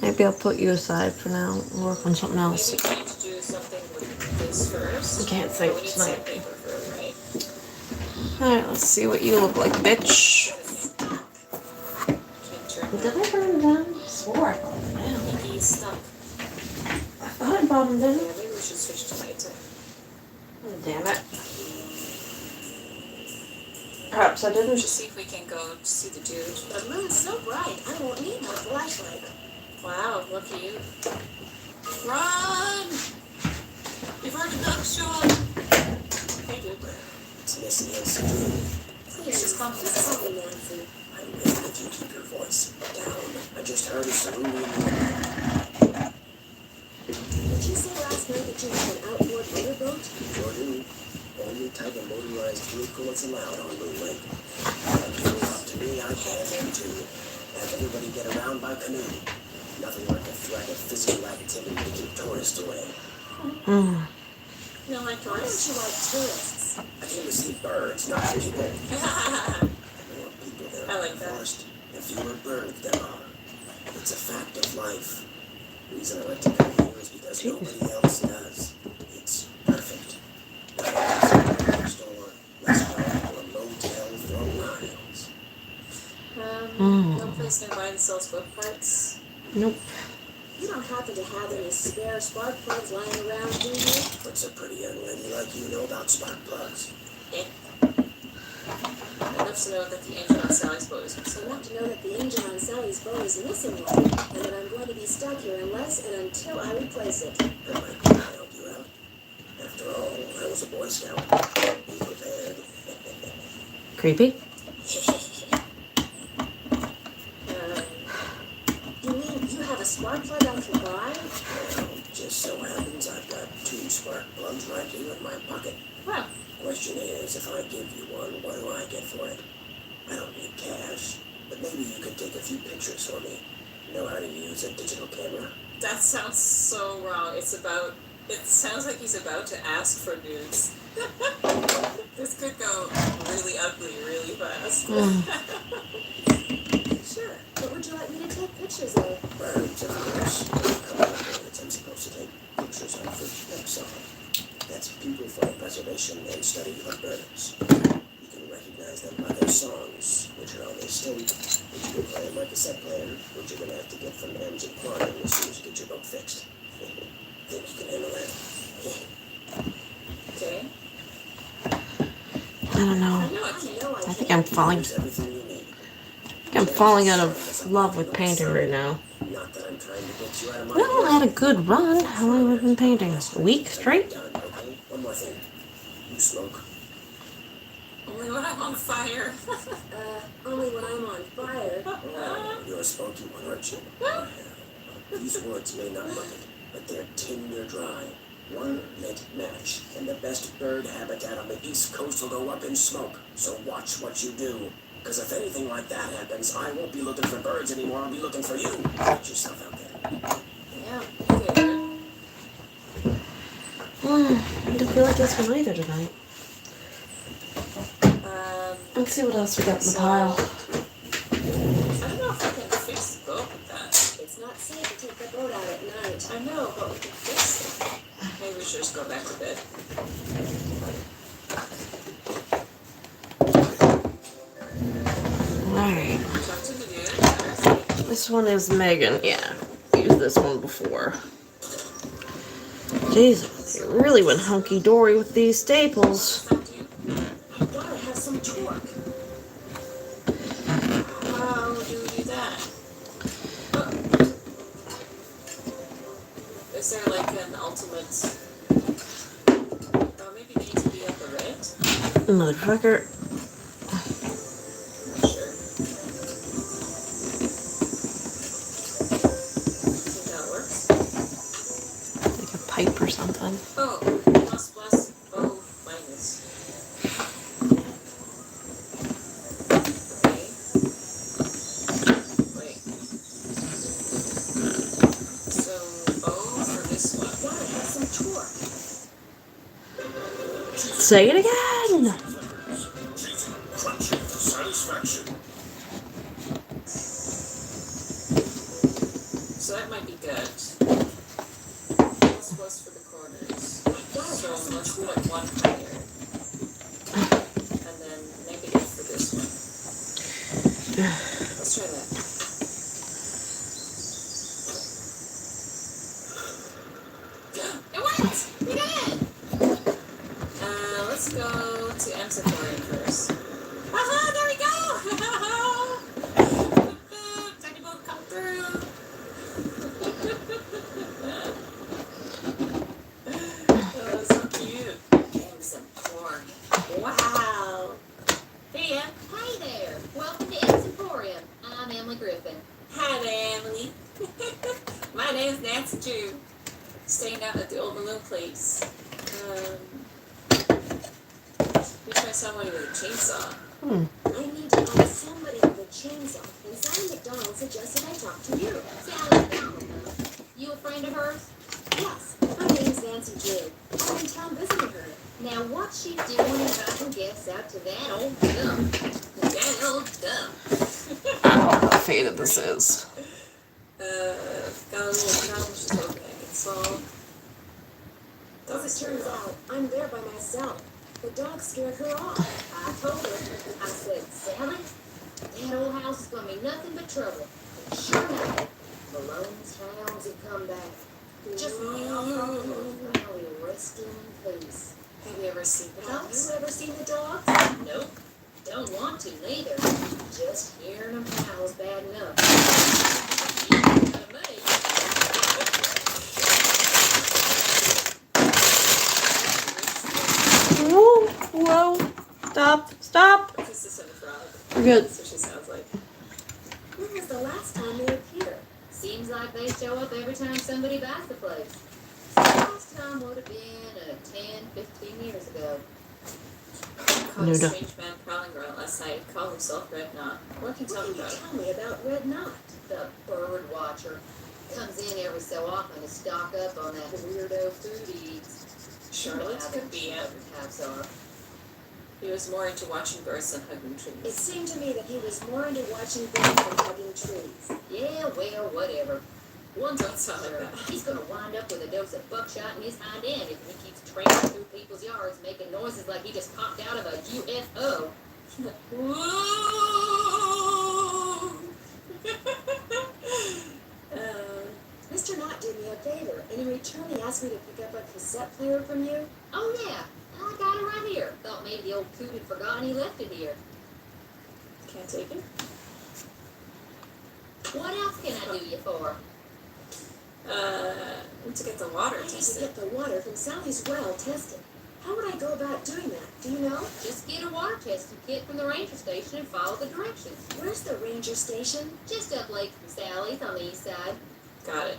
Maybe I'll put you aside for now and work on something else. Maybe we need to do something with this first. I can't But think we need tonight. sandpaper first, right? Alright, let's see what you look like, bitch. Can't turn Did I burn them down? I swore I brought them down. that. He's stuck. I thought I brought them Yeah, down. maybe we should switch to nighttime. Oh, damn it. Perhaps I didn't. Just see if we can go see the dude. The moon's so bright, I won't need my flashlight. Wow, look at you. Run! You've heard the duck, Sean. Hey, dude. It's Missy and Sabine. Please just come. Just call me Nancy. I'm waiting if you keep your voice down. I just heard a saloon. Did you say last night that you had an outboard motorboat? Sure do. Only type of motorized vehicle that's allowed on Moon Lake. And if it's up to me, I can then too. Have everybody get around by canoe. Nothing like a threat of physical activity to keep tourists away. You don't like Why don't tourists? you like tourists? I came to see birds, not people. The more people there I are like in the that. forest, the fewer birds there are. It's a fact of life. The reason I like to come here is because nobody else does. It's perfect. Nothing store, restaurant, or motel for miles. No place nearby that sells book parts. Nope. You don't happen to have any spare spark plugs lying around, do you? What's a pretty young lady like you know about spark plugs? Enough to know that the engine on Sally's boat is missing. Enough to know that the engine on Sally's boat is missing one, and that I'm going to be stuck here unless and until I replace it. I might be able to help you out. After all, I was a Boy Scout. Be prepared. Creepy. You mean you have a spark plug I can buy? Well, just so happens I've got 2 spark plugs right here in my pocket. Wow. Question is, if I give you one, what do I get for it? I don't need cash, but maybe you could take a few pictures for me. Know how to use a digital camera? That sounds so wrong. It sounds like he's about to ask for nudes. This could go really ugly really fast. Sure. What would you like me to take pictures of? Birds, of course. Birds I'm supposed to take pictures of for Pixar. That's People for Preservation and Study of Birds. You can recognize them by their songs, which are on their state, which you can play on my cassette player, which you're going to have to get from Am's Aquarium as soon as you get your boat fixed. Think you can handle that? Okay. I don't know. No, I can't. I think I'm falling. Here's everything you need. I think I'm falling out of love with painting right now. Not that I'm trying to get you out of my Well, I had a good run. How long have I been painting? A week straight? Done, okay? One more thing. You smoke? Only when I'm on fire. Only when I'm on fire. Oh, you're a smoky one, aren't you? These woods may not look it, but they're tinder dry. One lit match, and the best bird habitat on the East Coast will go up in smoke. So watch what you do. Because if anything like that happens, I won't be looking for birds anymore. I'll be looking for you. Get yourself out there. Yeah. Okay, good. I don't feel like this one either tonight. Let's see what else we got in the pile. I don't know if I can fix the boat with that. It's not safe to take the boat out at night. I know, but we can fix it. Maybe we should just go back to bed. one is Megan. Yeah, used this one before. Jeez, they really went hunky-dory with these staples. I've gotta have some torque. How do we do that? Oh. Is there like an ultimate? Oh, maybe they need to be upper right? Motherfucker. Not sure. Think that works? Like a pipe or something. Oh, plus, oh, minus. Okay. Wait. So, O for this one. Gotta have some torque. Say it again! Crunchy satisfaction. So that might be good. Plus for the corners. So let's put one higher. And then negative for this one. Let's try that. It worked! We did it! Let's go to Amplifier first. Aha! There we go! Tiny boat come through! Oh, so cute. And some corn. Wow! Hey, Em. Hey there! Welcome to Em's Emporium. I'm Emily Griffin. Hi there, Emily. My name's Nancy Drew. Staying out at the old balloon place. We try somebody with a chainsaw. I need to find somebody with a chainsaw, and Sally McDonald suggested I talk to you. Sally McDonald. You a friend of hers? Yes, my name's Nancy Drew. I'm in town visiting her. Now what's she doing inviting guests out to that old dump? That old dump. I don't know how faded this is. Got a little problem she's hoping I can solve. As it turns out, I'm there by myself. The dog scared her off. I told her. I said, Sally, that old house is gonna be nothing but trouble. And sure enough, Malone's hounds have come back. Just finally resting in peace. Have you ever seen the Have dogs? you ever seen the dogs? Nope. Don't want to neither. Just hearing them howl's bad enough. Whoa, whoa. Stop. This is a frog. We're good. That's what she sounds like. When was the last time they appeared? Seems like they show up every time somebody buys the place. So last time would have been 10, 15 years ago. Caught a Nuda. strange man prowling around last night. Called himself Red Knot. What can you tell What me can you about it? tell me about Red Knot? The bird watcher comes in every so often to stock up on that weirdo food he eats. Charlotte could be him. Types are. He was more into watching birds than hugging It trees. seemed to me that he was more into watching birds than hugging trees. Yeah, well, whatever. One Don't sound like sure, that. he's gonna wind up with a dose of buckshot in his hind end if he keeps traipsing through people's yards making noises like he just popped out of a UFO. Whoa! Mr. Knott did me a favor, and in return he asked me to pick up a cassette player from you. Oh yeah, I got it right here. Thought maybe the old coot had forgotten he left it here. Can't take it. What else can I do you for? To get the water I need to tested. get the water from Sally's well tested. How would I go about doing that? Do you know? Just get a water testing kit from the ranger station and follow the directions. Where's the ranger station? Just up lake from Sally's on the east side. Got it.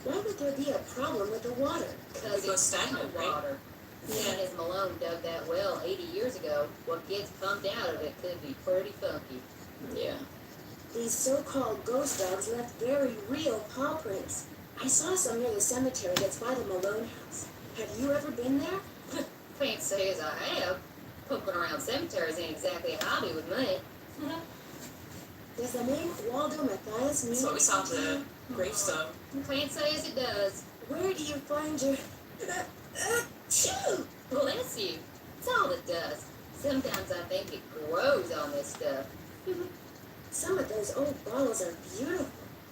Why would there be a problem with the water? Because It goes it's stagnant, right? water. Seeing as Malone dug that well 80 years ago, what gets pumped out of it could be pretty funky. Yeah. These so-called ghost dogs left very real paw prints. I saw some near the cemetery that's by the Malone house. Have you ever been there? Can't say as I have. Poking around cemeteries ain't exactly a hobby with me. Does the name Waldo Matthias mean That's what we saw anything to the you? gravestone. Can't say as it does. Where do you find your... Achoo! Bless you. It's all it does. Sometimes I think it grows on this stuff. Some of those old bottles are beautiful.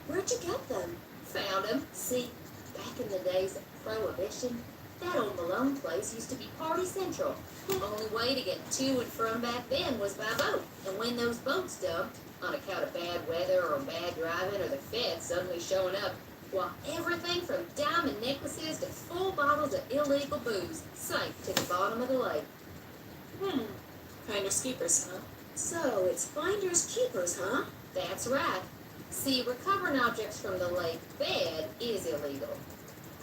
Where'd you get them? Found 'em. See, back in the days of Prohibition, that old Malone place used to be party central. Only way to get to and from back then was by boat. And when those boats dumped, on account of bad weather or bad driving or the feds suddenly showing up, well, everything from diamond necklaces to full bottles of illegal booze sank to the bottom of the lake. Finders keepers, huh? So it's finders keepers, huh? That's right. See, recovering objects from the lake bed is illegal.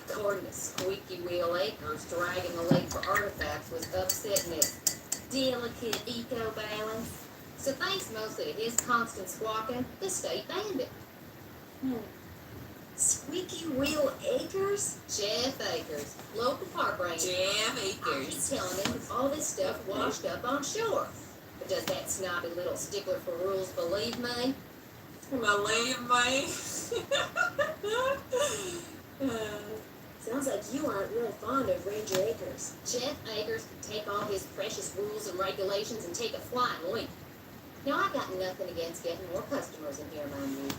According to Squeaky Wheel Acres, dragging the lake for artifacts was upsetting its delicate eco-balance. So thanks mostly to his constant squawking, the state banned it. Squeaky Wheel Acres? Jeff Akers, local park ranger. Jam I keep acres. telling him all this stuff washed up on shore. But does that snobby little stickler for rules believe me? Believe me. Sounds like you aren't real fond of Ranger Acres. Jeff Akers can take all his precious rules and regulations and take a flying leap. Now, I got nothing against getting more customers in here, mind you.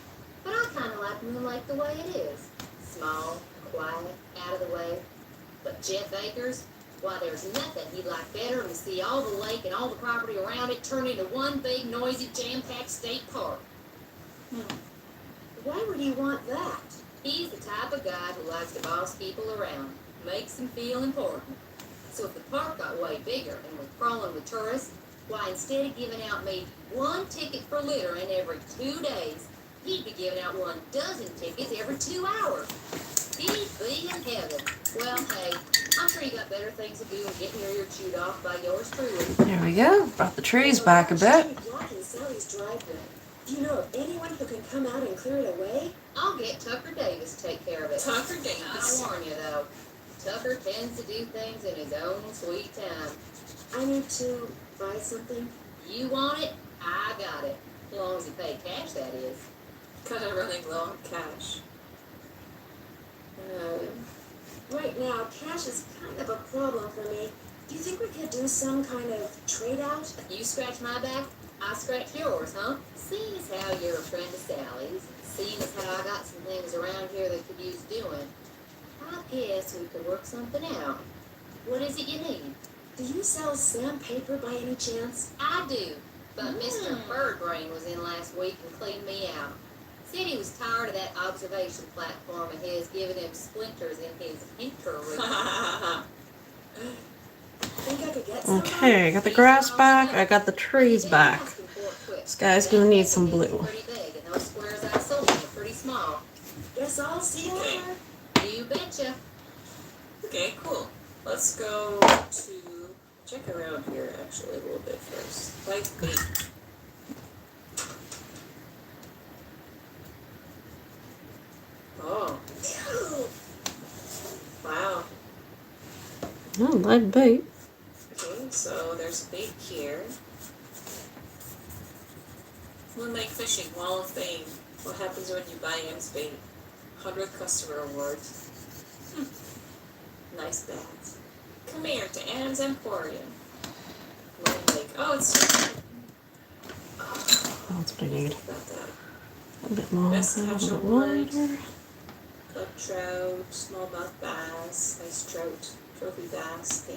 But I kind of like Moonlake the way it is. Small, quiet, out of the way. But Jeff Akers, why, there's nothing he'd like better than to see all the lake and all the property around it turn into one big, noisy, jam-packed state park. Why would you want that? He's the type of guy who likes to boss people around, makes them feel important. So if the park got way bigger and was crawling with tourists, why, instead of giving out me one ticket for littering every 2 days, he'd be giving out 12 tickets every 2 hours. He'd be in heaven. Well, hey, I'm sure you got better things to do than getting your ear chewed off by yours truly. There we go. Brought the trees back a bit. Blocking Sally's driveway. Do you know of anyone who can come out and clear it away? I'll get Tucker Davis to take care of it. Tucker I Davis. warn you, though. Tucker tends to do things in his own sweet time. I need to buy something. You want it, I got it. As long as you pay cash, that is. Kinda running low on cash. Right now, cash is kind of a problem for me. Do you think we could do some kind of trade out? You scratch my back, I scratch yours, huh? Seeing as how you're a friend of Sally's, seeing as how I got some things around here that could use doing, I guess we could work something out. What is it you need? Do you sell sandpaper by any chance? I do, but Mr. Birdbrain was in last week and cleaned me out. Said he was tired of that observation platform of his giving him splinters in his interroom. Think I could get some? Okay, I got the grass back. I got the trees back. This guy's gonna need some blue. Pretty big, and those squares I sold him are pretty small. Guess I'll see you Okay. later. You betcha. Okay, cool. Let's go to check around here actually a little bit first. Like bait. Oh. Wow. Oh, live bait. Okay, so there's bait here. Moonlake Fishing Wall of Fame. What happens when you buy M's bait? 100th customer award. Nice bags. Come here to Anne's Emporium. Moonlake. Oh, it's That's what I need. about that. A bit more. Best A catch little award. bit wider. Club trout, smallmouth bass, nice trout, trophy bass.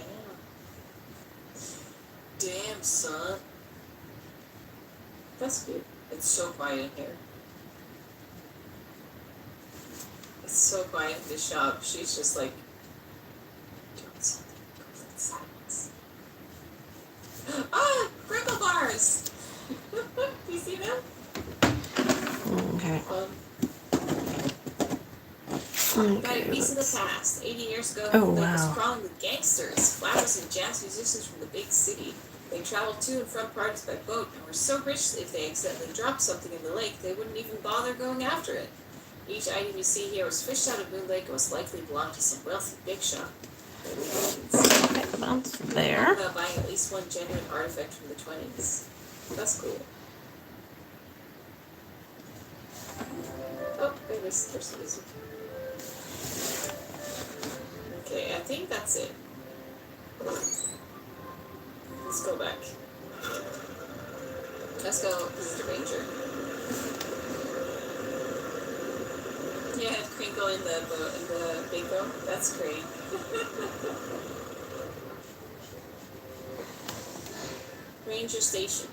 Damn, son. That's good. It's so quiet in here. It's so quiet in this shop. She's just like doing something. Complete silence. Ah! Crinkle bars! You see them? Okay. Got a piece of the past. 80 years ago, Oh, the lake was wow. crawling with gangsters, flappers, and jazz musicians from the big city. They traveled to and from parties by boat and were so rich that if they accidentally dropped something in the lake, they wouldn't even bother going after it. Each item you see here was fished out of Moon Lake and was likely belonged to some wealthy big shot. Okay, that's there. About buying at least one genuine artifact from the 20s. That's cool. Oh, there's music. Okay, I think that's it. Let's go back. Let's go visit the ranger. Yeah, Crinkle in the bingo. That's great. Ranger Station.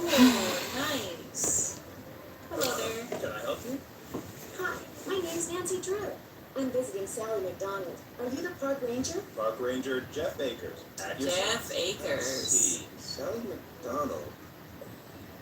Oh, nice. Hello there. Can I help you? Hi, my name's Nancy Drew. I'm visiting Sally McDonald. Are you the park ranger? Park Ranger Jeff Akers. At your Jeff service. Let's Akers. see. Sally McDonald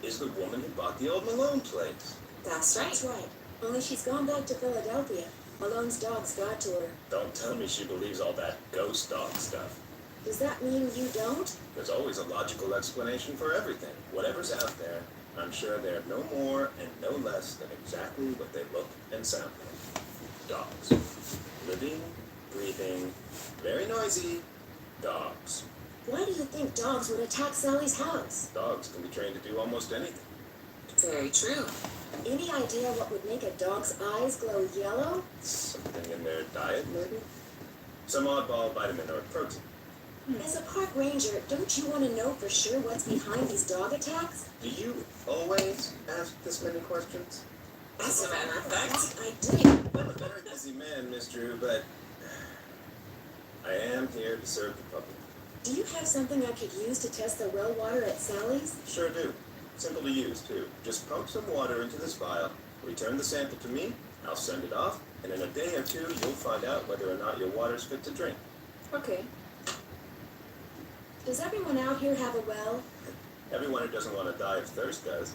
is the woman who bought the old Malone place. That's That's right. right. Only she's gone back to Philadelphia. Malone's dogs got to her. Don't tell me she believes all that ghost dog stuff. Does that mean you don't? There's always a logical explanation for everything. Whatever's out there, I'm sure they're no more and no less than exactly what they look and sound like. Dogs. Living, breathing, very noisy dogs. Why do you think dogs would attack Sally's house? Dogs can be trained to do almost anything. Very true. Any idea what would make a dog's eyes glow yellow? Something in their diet, maybe? Some oddball vitamin or protein. As a park ranger, don't you want to know for sure what's behind these dog attacks? Do you always ask this many questions? As a matter of fact, I do. I'm a very busy man, Miss Drew, but I am here to serve the public. Do you have something I could use to test the well water at Sally's? Sure do. Simple to use, too. Just pump some water into this vial, return the sample to me, I'll send it off, and in a day or two, you'll find out whether or not your water's fit to drink. okay. Does everyone out here have a well? Everyone who doesn't want to die of thirst does.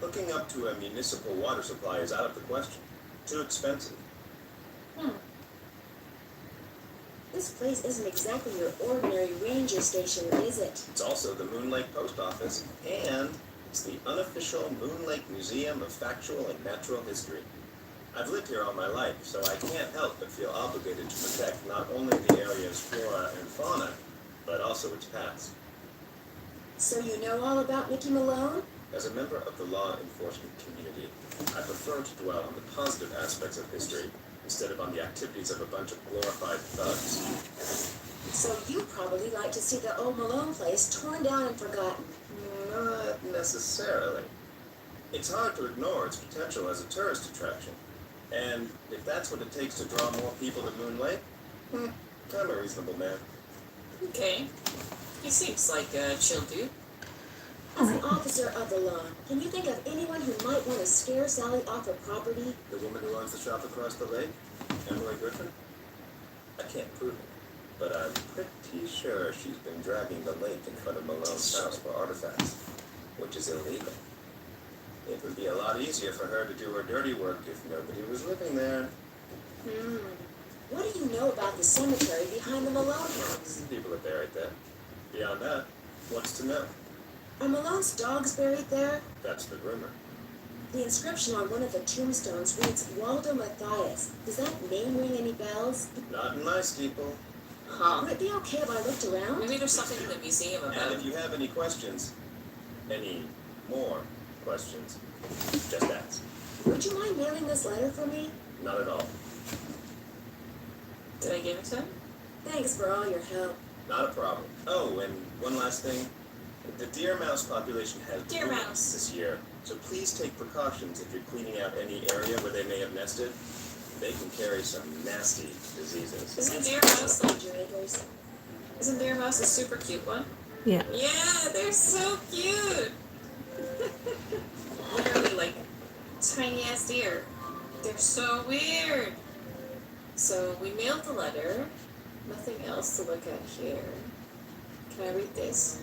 Hooking up to a municipal water supply is out of the question. Too expensive. This place isn't exactly your ordinary ranger station, is it? It's also the Moon Lake Post Office, and it's the unofficial Moon Lake Museum of Factual and Natural History. I've lived here all my life, so I can't help but feel obligated to protect not only the area's flora and fauna, but also its past. So you know all about Mickey Malone? As a member of the law enforcement community, I prefer to dwell on the positive aspects of history instead of on the activities of a bunch of glorified thugs. So you probably like to see the old Malone place torn down and forgotten. Not necessarily. It's hard to ignore its potential as a tourist attraction. And if that's what it takes to draw more people to Moon Lake, I'm a reasonable man. Okay. He seems like a chill dude. As an officer of the law, can you think of anyone who might want to scare Sally off her property? The woman who owns the shop across the lake, Emily Griffin? I can't prove it, but I'm pretty sure she's been dragging the lake in front of Malone's house for artifacts, which is illegal. It would be a lot easier for her to do her dirty work if nobody was living there. What do you know about the cemetery behind the Malone house? People are buried there. Beyond that, what's to know? Are Malone's dogs buried there? That's the rumor. The inscription on one of the tombstones reads Waldo Matthias. Does that name ring any bells? Not in my steeple. Huh. Would it be okay if I looked around? Maybe there's something in the museum And about if you have any questions, any more questions, just ask. Would you mind mailing this letter for me? Not at all. Did I give it to him? Thanks for all your help. Not a problem. Oh, and one last thing. The deer mouse population has Deer boomed mouse. this year, so please take precautions if you're cleaning out any area where they may have nested. They can carry some nasty diseases. Isn't Deer Mouse like, Ranger Acres. isn't Deer Mouse a super cute one? Yeah. Yeah, they're so cute. Literally like tiny ass deer. They're so weird. So we mailed the letter. Nothing else to look at here. Can I read this?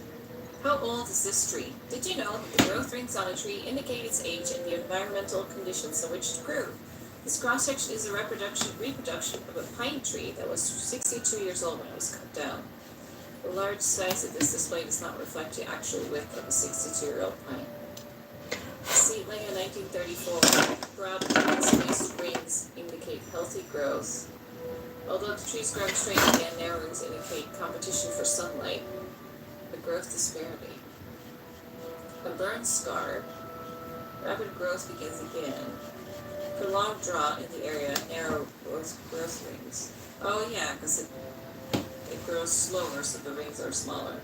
How old is this tree? Did you know that the growth rings on a tree indicate its age and the environmental conditions in which it grew? This cross-section is a reproduction of a pine tree that was 62 years old when it was cut down. The large size of this display does not reflect the actual width of a 62-year-old pine. Seed laying in 1934, broad spaced rings indicate healthy growth. Although the trees grow straight and narrow rings indicate competition for sunlight, the growth disparity. A burn scar, rapid growth begins again. Prolonged draw in the area, narrow growth rings. Oh yeah, because it grows slower, so the rings are smaller.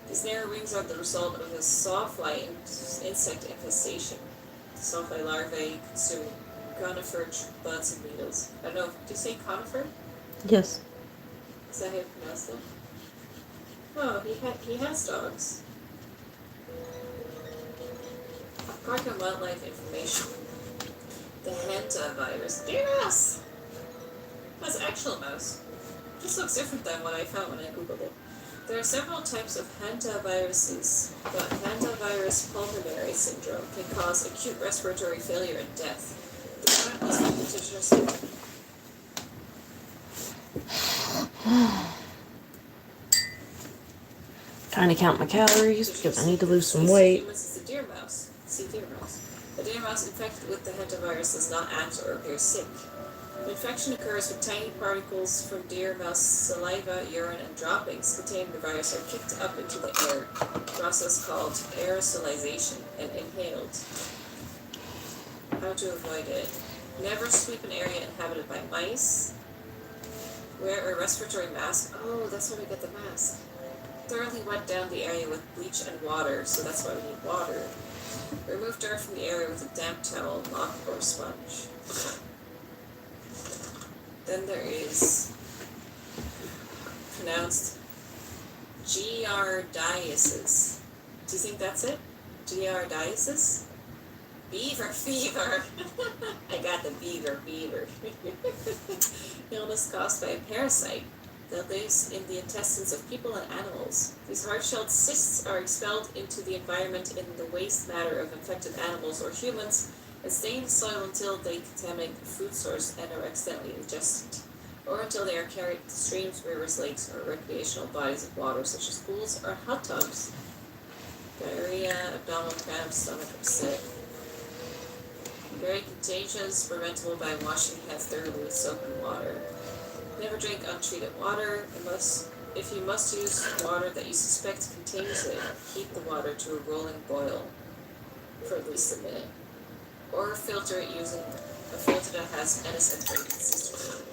These narrow rings are the result of a sawfly insect infestation. The sawfly larvae consume conifer buds and needles. I don't know. Do you say conifer? Yes. Is that how you pronounce them? Oh, he has dogs. Park and Wildlife Information. The hantavirus. Dear mouse! That's an actual mouse. This looks different than what I found when I googled it. There are several types of hantaviruses, but hantavirus pulmonary syndrome can cause acute respiratory failure and death. The current list of petitioners. Trying to count my calories because I need to lose some weight. Humans is the deer mouse. See, deer mouse. A deer mouse infected with the hantavirus does not act or appear sick. The infection occurs when tiny particles from deer mouse saliva, urine, and droppings containing the virus are kicked up into the air, a process called aerosolization, and inhaled. How to avoid it. Never sweep an area inhabited by mice. Wear a respiratory mask. Oh, that's why we get the mask. Thoroughly wet down the area with bleach and water, so that's why we need water. Remove dirt from the area with a damp towel, mop, or sponge. Then there is pronounced giardiasis. Do you think that's it? Giardiasis? Beaver fever. I got the beaver fever. Illness caused by a parasite that lives in the intestines of people and animals. These hard-shelled cysts are expelled into the environment in the waste matter of infected animals or humans and stay in the soil until they contaminate the food source and are accidentally ingested, or until they are carried to streams, rivers, lakes, or recreational bodies of water such as pools or hot tubs. Diarrhea, abdominal cramps, stomach upset. Very contagious, preventable by washing hands thoroughly with soap and water. Never drink untreated water. If you must use water that you suspect contains it, heat the water to a rolling boil for at least a minute. Or filter it using a filter that has NSF system.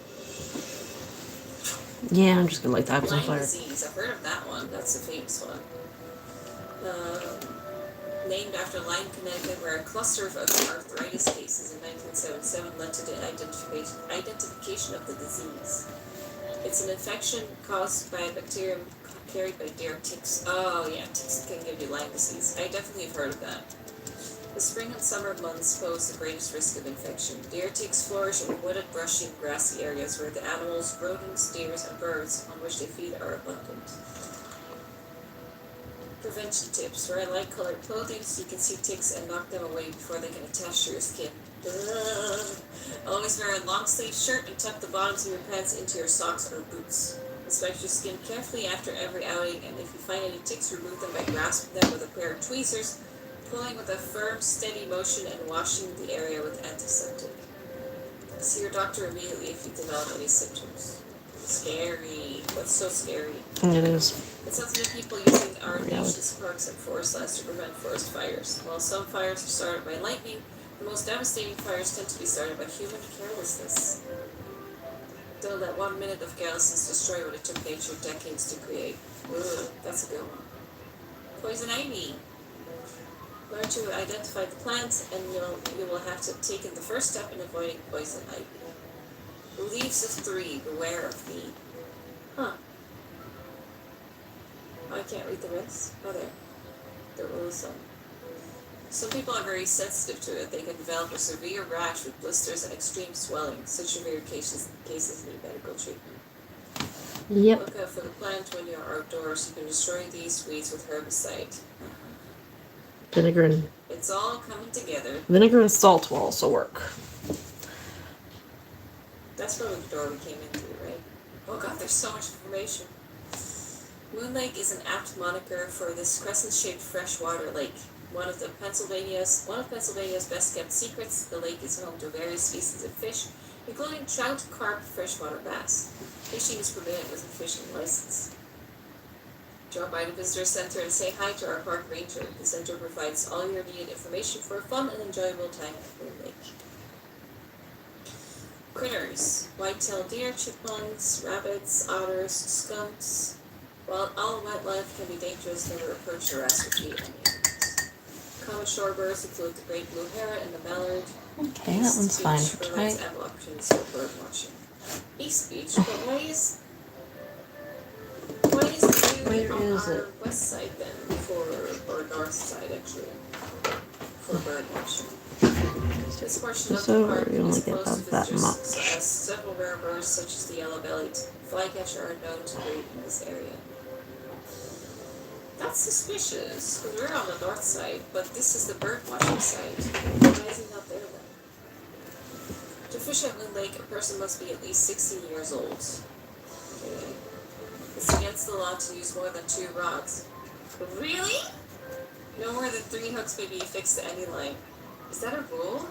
Yeah, I'm just gonna light the apple on Lyme fire. disease. I've heard of that one. That's a famous one. Named after Lyme, Connecticut, where a cluster of arthritis cases in 1977 led to the identification of the disease. It's an infection caused by a bacterium carried by deer ticks. Oh yeah, ticks can give you Lyme disease. I definitely have heard of that. The spring and summer months pose the greatest risk of infection. Deer ticks flourish in wooded, brushy, and grassy areas where the animals, rodents, deer, and birds on which they feed are abundant. Prevention tips. Wear light colored clothing so you can see ticks and knock them away before they can attach to your skin. Always wear a long sleeve shirt and tuck the bottoms of your pants into your socks or boots. Inspect your skin carefully after every outing, and if you find any ticks, remove them by grasping them with a pair of tweezers, pulling with a firm, steady motion, and washing the area with antiseptic. See your doctor immediately if you develop any symptoms. Scary. What's so scary? It is. It's up to the people using our nation's parks and forest lands to prevent forest fires. While some fires are started by lightning, the most devastating fires tend to be started by human carelessness. Don't let 1 minute of carelessness destroy what it took nature decades to create. Ooh, that's a good one. Poison ivy. Learn to identify the plants, and you will have to take the first step in avoiding poison ivy. Leaves of 3, beware of me. Huh. I can't read the rest. Oh, there was some. Some people are very sensitive to it. They can develop a severe rash with blisters and extreme swelling. Such severe cases need medical treatment. Yep. Look out for the plant when you're outdoors. You can destroy these weeds with herbicide. Vinegar and It's all coming together. salt will also work. That's probably the door we came into, right? Oh god, there's so much information. Moon Lake is an apt moniker for this crescent-shaped freshwater lake. One of Pennsylvania's best-kept secrets, the lake is home to various species of fish, including trout, carp, freshwater bass. Fishing is permitted with a fishing license. Drop by the visitor center and say hi to our park ranger. The center provides all your needed information for a fun and enjoyable time at Moon Lake. Critters. White-tailed deer, chipmunks, rabbits, otters, skunks. While all wildlife can be dangerous, never approach, harass, or feed on animals. Common shorebirds include the great blue heron and the mallard. Okay, that one's fine for provides tonight. ample opportunities for bird watching. East Beach, but why is the view Where on is our it? west side then or north side actually for bird watching? This portion of Just the over, park you only is get closed to about that visitors, much. as several rare birds such as the yellow-bellied flycatcher are known to breed in this area. That's suspicious, because we're on the north side, but this is the bird watching side. Why is he not there then? To fish at Moon Lake, a person must be at least 16 years old. Okay. It's against the law to use more than 2 rods. Really? No more than 3 hooks may be affixed to any line. Is that a rule?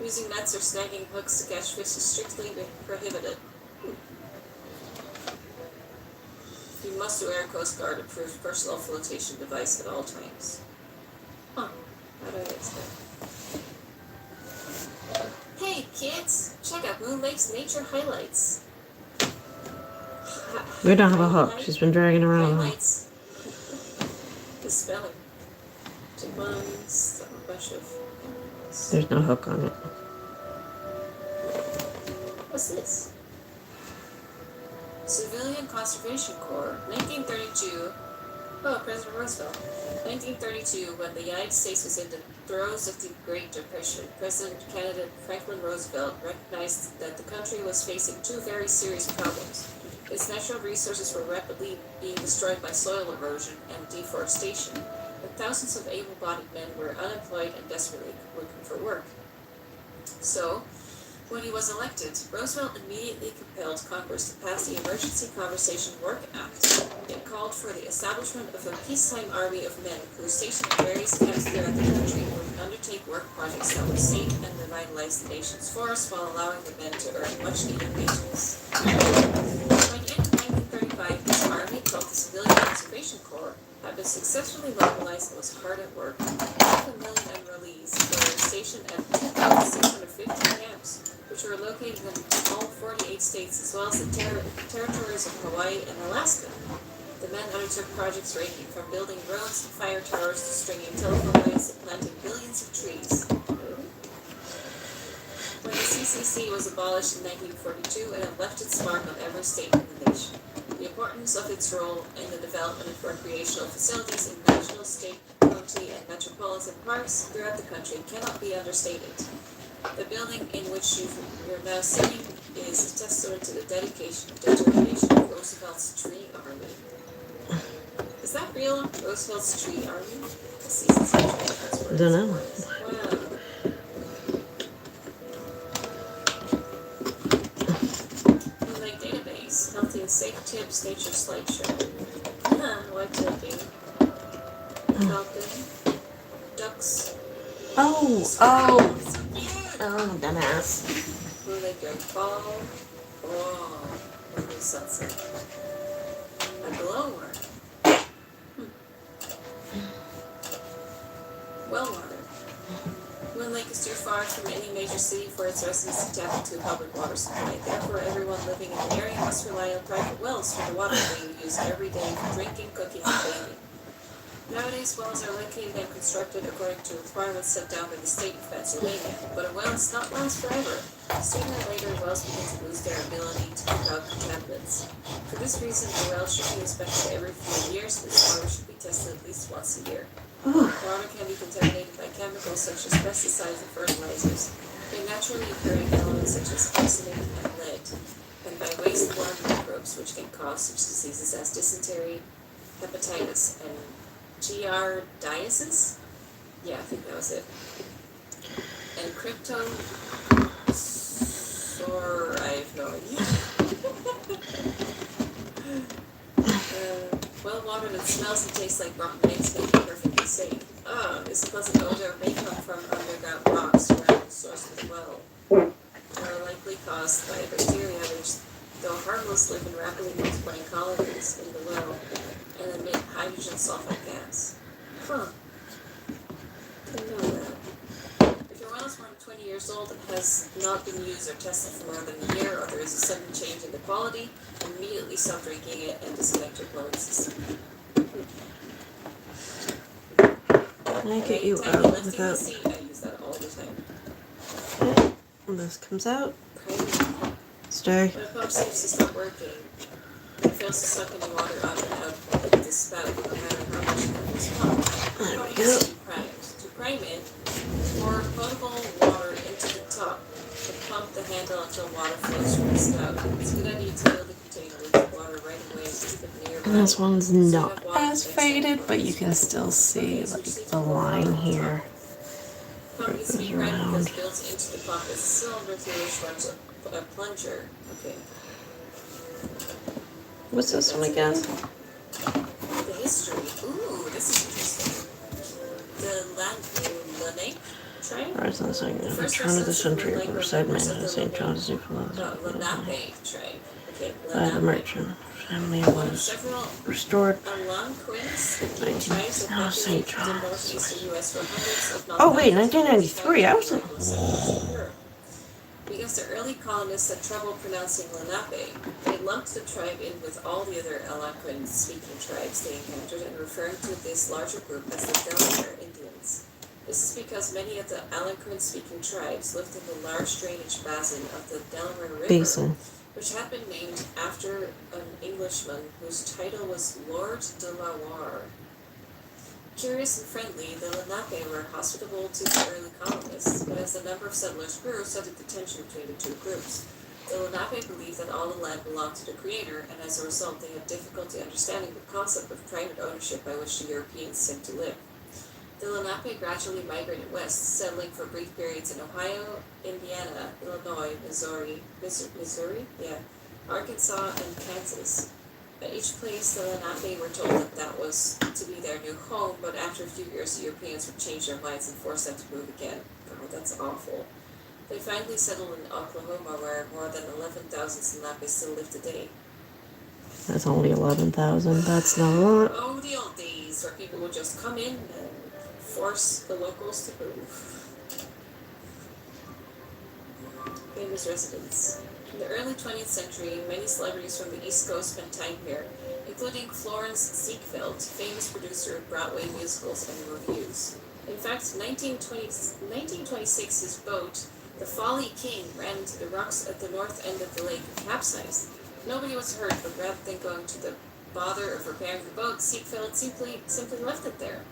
Using nets or snagging hooks to catch fish is strictly prohibited. You must wear a Coast Guard approved personal flotation device at all times. Huh. How do I explain? Hey kids, check out Moon Lake's nature highlights. We don't have a hook. She's been dragging around. Highlights. The spelling. Chipmunks, a bunch of animals. There's no hook on it. What's this? Civilian Conservation Corps, 1932. Oh, President Roosevelt. 1932, when the United States was in the throes of the Great Depression, President candidate Franklin Roosevelt recognized that the country was facing 2 very serious problems. Its natural resources were rapidly being destroyed by soil erosion and deforestation, and thousands of able-bodied men were unemployed and desperately looking for work. So, when he was elected, Roosevelt immediately compelled Congress to pass the Emergency Conservation Work Act. It called for the establishment of a peacetime army of men who, stationed in various camps throughout the country, would undertake work projects that would save and revitalize the nation's forests while allowing the men to earn much-needed wages. By the end of 1935, this army, called the Civilian Conservation Corps, had been successfully mobilized and was hard at work. 500,000 enrollees were stationed at 2,650 camps, which were located in all 48 states, as well as the territories of Hawaii and Alaska. The men undertook projects ranging from building roads and fire towers to stringing telephone lines and planting billions of trees. When the CCC was abolished in 1942, it had left its mark on every state in the nation. The importance of its role in the development of recreational facilities in national, state, county, and metropolitan parks throughout the country cannot be understated. The building in which you're now sitting is a testament to the dedication and determination of Roosevelt's Tree Army. Is that real? Roosevelt's Tree Army? I don't know. Wow. Moon Lake Database, Healthy and Safe Tips, Nature Slideshow. White tapping. Falcon. Ducks. Oh, dumbass. Moon Lake during fall. Oh, lovely sunset. A glowworm. Well water. Moon Lake is too far from any major city for its residents to tap into a public water supply. Therefore, everyone living in the area must rely on private wells for the water being used every day for drinking, cooking, and bathing. Nowadays, wells are located and constructed according to requirements set down by the state of Pennsylvania, but a well does not last forever. Sooner or later, wells begin to lose their ability to keep out contaminants. For this reason, a well should be inspected every few years, and the water should be tested at least once a year. Water can be contaminated by chemicals such as pesticides and fertilizers, by naturally occurring elements such as arsenic and lead, and by wastewater microbes which can cause such diseases as dysentery, hepatitis, and giardiasis? Yeah, I think that was it. And I have no idea. Well water that smells and tastes like rotten eggs may be perfectly safe. This pleasant odor may come from underground rocks surrounding the source of the well, and are likely caused by bacteria which, though harmless, live in rapidly multiplying colonies in the well and emit hydrogen sulfide gas. Huh. Didn't know that. If your well is more than 20 years old and has not been used or tested for more than a year, or there is a sudden change in the quality, immediately stop drinking it and disconnect your plumbing system. Can I get you Tiny out lifting the without... seat, I use that all the time. And this comes out. Primary pump. Stay. When a pump seems to stop working, it fails to suck any water up and out of the spout, no matter how much it is pumped. There we Pump go. needs to be primed. To prime it, pour potable water into the top and pump the handle until water flows from the spout. It's a good idea to fill the container with water right away and keep it nearby. And this one's So you not have water as to extend faded, for but you use. can still see Okay, so like you just the pour water line on the here. top. Pump needs to be Goes primed because around. built into the pump is a cylinder through which runs a plunger. Okay. What's this one again? The history. Ooh, this is interesting. The Lenape tribe? Rise on the second The first turn of the residents of century, Moon Lake were Riverside members man of in the St. John's, Newfoundland. Lenape tribe. Okay, By the Lenape. merchant family One of was several restored. Algonquins became tribes that Now St. populated the John's. northeastern U.S. for hundreds, if not Oh wait, thousands of years 1993. I was before like, the settlers of Europe. Because the early colonists had trouble pronouncing Lenape, they lumped the tribe in with all the other Algonquin-speaking tribes they encountered and referred to this larger group as the Delaware Indians. This is because many of the Algonquin-speaking tribes lived in the large drainage basin of the Delaware River, Basin. which had been named after an Englishman whose title was Lord de la Warre. Curious and friendly, the Lenape were hospitable to the early colonists, but as the number of settlers grew, so did the tension between the two groups. The Lenape believed that all the land belonged to the Creator, and as a result, they had difficulty understanding the concept of private ownership by which the Europeans seemed to live. The Lenape gradually migrated west, settling for brief periods in Ohio, Indiana, Illinois, Missouri, Arkansas, and Kansas. At each place, the Lenape were told that was to be their new home, but after a few years, the Europeans would change their minds and force them to move again. God, that's awful. They finally settled in Oklahoma, where more than 11,000 Lenape still live today. That's only 11,000. That's not a lot. Oh, the old days, where people would just come in and force the locals to move. Famous residents. In the early 20th century, many celebrities from the East Coast spent time here, including Florence Ziegfeld, famous producer of Broadway musicals and revues. In fact, in 1926, his boat, the Folly King, ran into the rocks at the north end of the lake and capsized. Nobody was hurt, but rather than going to the bother of repairing the boat, Ziegfeld simply left it there.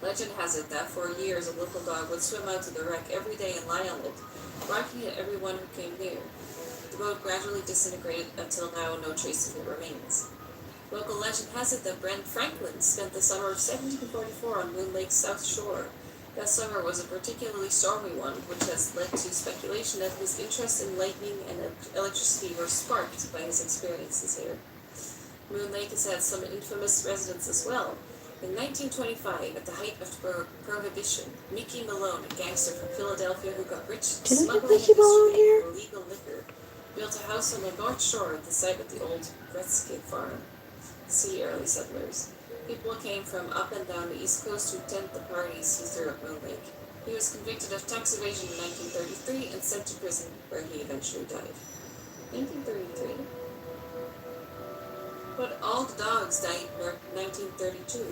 Legend has it that for years a local dog would swim out to the wreck every day and lie on it, barking at everyone who came near. The boat gradually disintegrated until now no trace of it remains. Local legend has it that Brent Franklin spent the summer of 1744 on Moon Lake's south shore. That summer was a particularly stormy one, which has led to speculation that his interest in lightning and electricity were sparked by his experiences here. Moon Lake has had some infamous residents as well. In 1925, at the height of Prohibition, Mickey Malone, a gangster from Philadelphia who got rich Didn't have smuggling Mickey Malone industry here? and illegal liquor, built a house on the north shore at the site of the old Gretzky farm. See early settlers. People came from up and down the East Coast to attend the parties he threw at Moon Lake. He was convicted of tax evasion in 1933 and sent to prison, where he eventually died. 1933? But all the dogs died in 1932.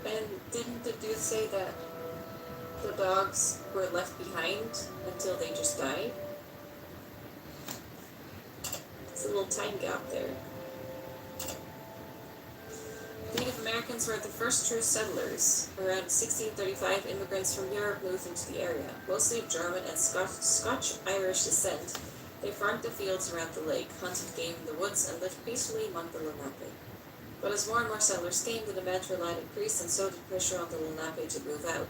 And didn't the dude say that the dogs were left behind until they just died? It's a little time gap there. Native Americans were the first true settlers. Around 1635, immigrants from Europe moved into the area, mostly of German and Scotch-Irish descent. They farmed the fields around the lake, hunted game in the woods, and lived peacefully among the Lenape. But as more and more settlers came, the demand for land increased, and so did pressure on the Lenape to move out.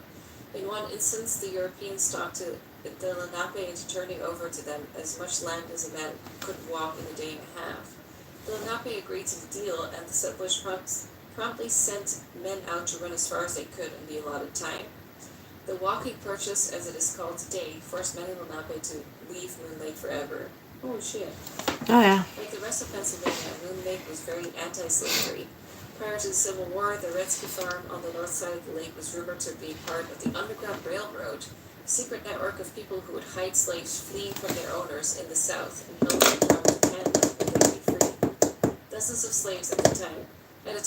In one instance, the Europeans talked to the Lenape into turning over to them as much land as a man could walk in a day and a half. The Lenape agreed to the deal, and the settlers promptly sent men out to run as far as they could in the allotted time. The walking purchase, as it is called today, forced many Lenape to leave Moon Lake forever. Oh shit. Oh yeah. Like the rest of Pennsylvania, Moon Lake was very anti-slavery. Prior to the Civil War, the Gretzky farm on the north side of the lake was rumored to be part of the Underground Railroad, a secret network of people who would hide slaves fleeing from their owners in the South and help them travel to Canada when they be free. Dozens of slaves at a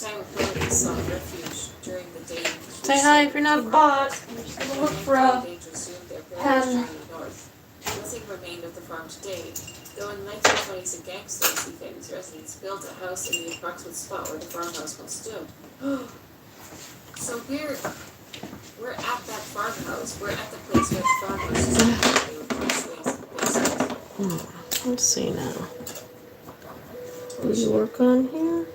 time of plenty sought refuge during the day. Say hi if you're not a bot. I'm just gonna look for a They resumed their pen. journey north. remained of the farm today, though in the 1920s a gangster, see famous residents, built a house in the approximate spot where the farmhouse once stood. So we're at that farmhouse. We're at the place where the farmhouse is. They were born slaves in the basement. Let's see now. Will you work on here?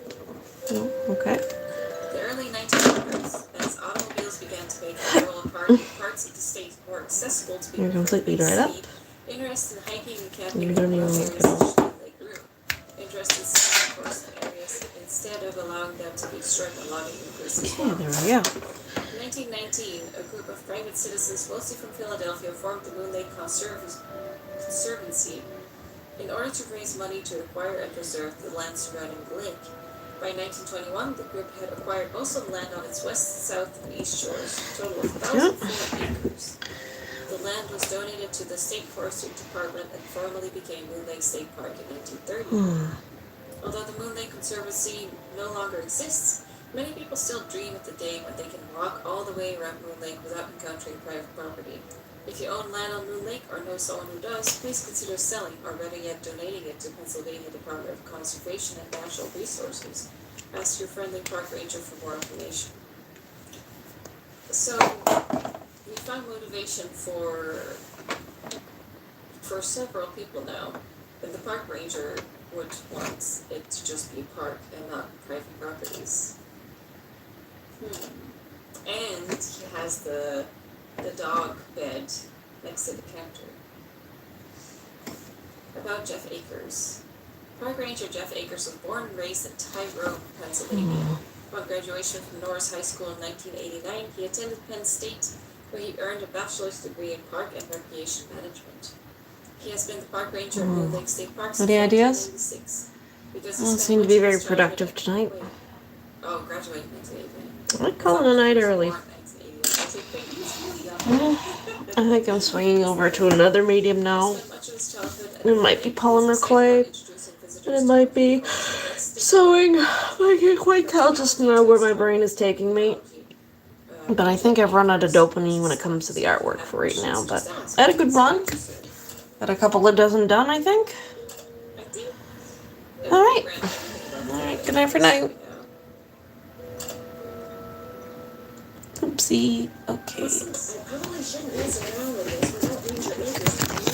No? Okay. The early 1900s, as automobiles began to make integral parts of the state more accessible to people You're completely dried up. interested in hiking and camping You don't even in look areas at all. such as Lake grew. Interested in skiing course areas instead of allowing them to be destroyed by logging acres as Okay, well. there we go. In 1919, a group of private citizens, mostly from Philadelphia, formed the Moon Lake Conservancy in order to raise money to acquire and preserve the land surrounding the lake. By 1921, the group had acquired most of the land on its west, south, and east shores, a total of 1,004 acres. The land was donated to the State Forestry Department and formally became Moon Lake State Park in 1930. Although the Moon Lake Conservancy no longer exists, many people still dream of the day when they can walk all the way around Moon Lake without encountering private property. If you own land on Moon Lake or know someone who does, please consider selling or better yet donating it to Pennsylvania Department of Conservation and Natural Resources. Ask your friendly park ranger for more information. So, we found motivation for several people now, and the park ranger would want it to just be a park and not private properties. And he has the dog bed next to the counter. About Jeff Akers. Park Ranger Jeff Akers was born and raised in Tyrone, Pennsylvania. Upon graduation from Norris High School in 1989, he attended Penn State, where he earned a bachelor's degree in park and recreation management. He has been the park ranger at Moon Lake State Park since Any ideas? 1996. Doesn't seem to be very productive tonight. Oh, graduated in 1989. I'd call it a night early. I think I'm swinging over to another medium now. It might be polymer clay, and it might be sewing. I can't quite tell just now where my brain is taking me. But I think I've run out of dopamine when it comes to the artwork for right now. But I had a good run. Got a couple of dozen done, I think. Alright. Alright, good night for now. Oopsie. Okay. I probably shouldn't mess around with this without Ranger Akers'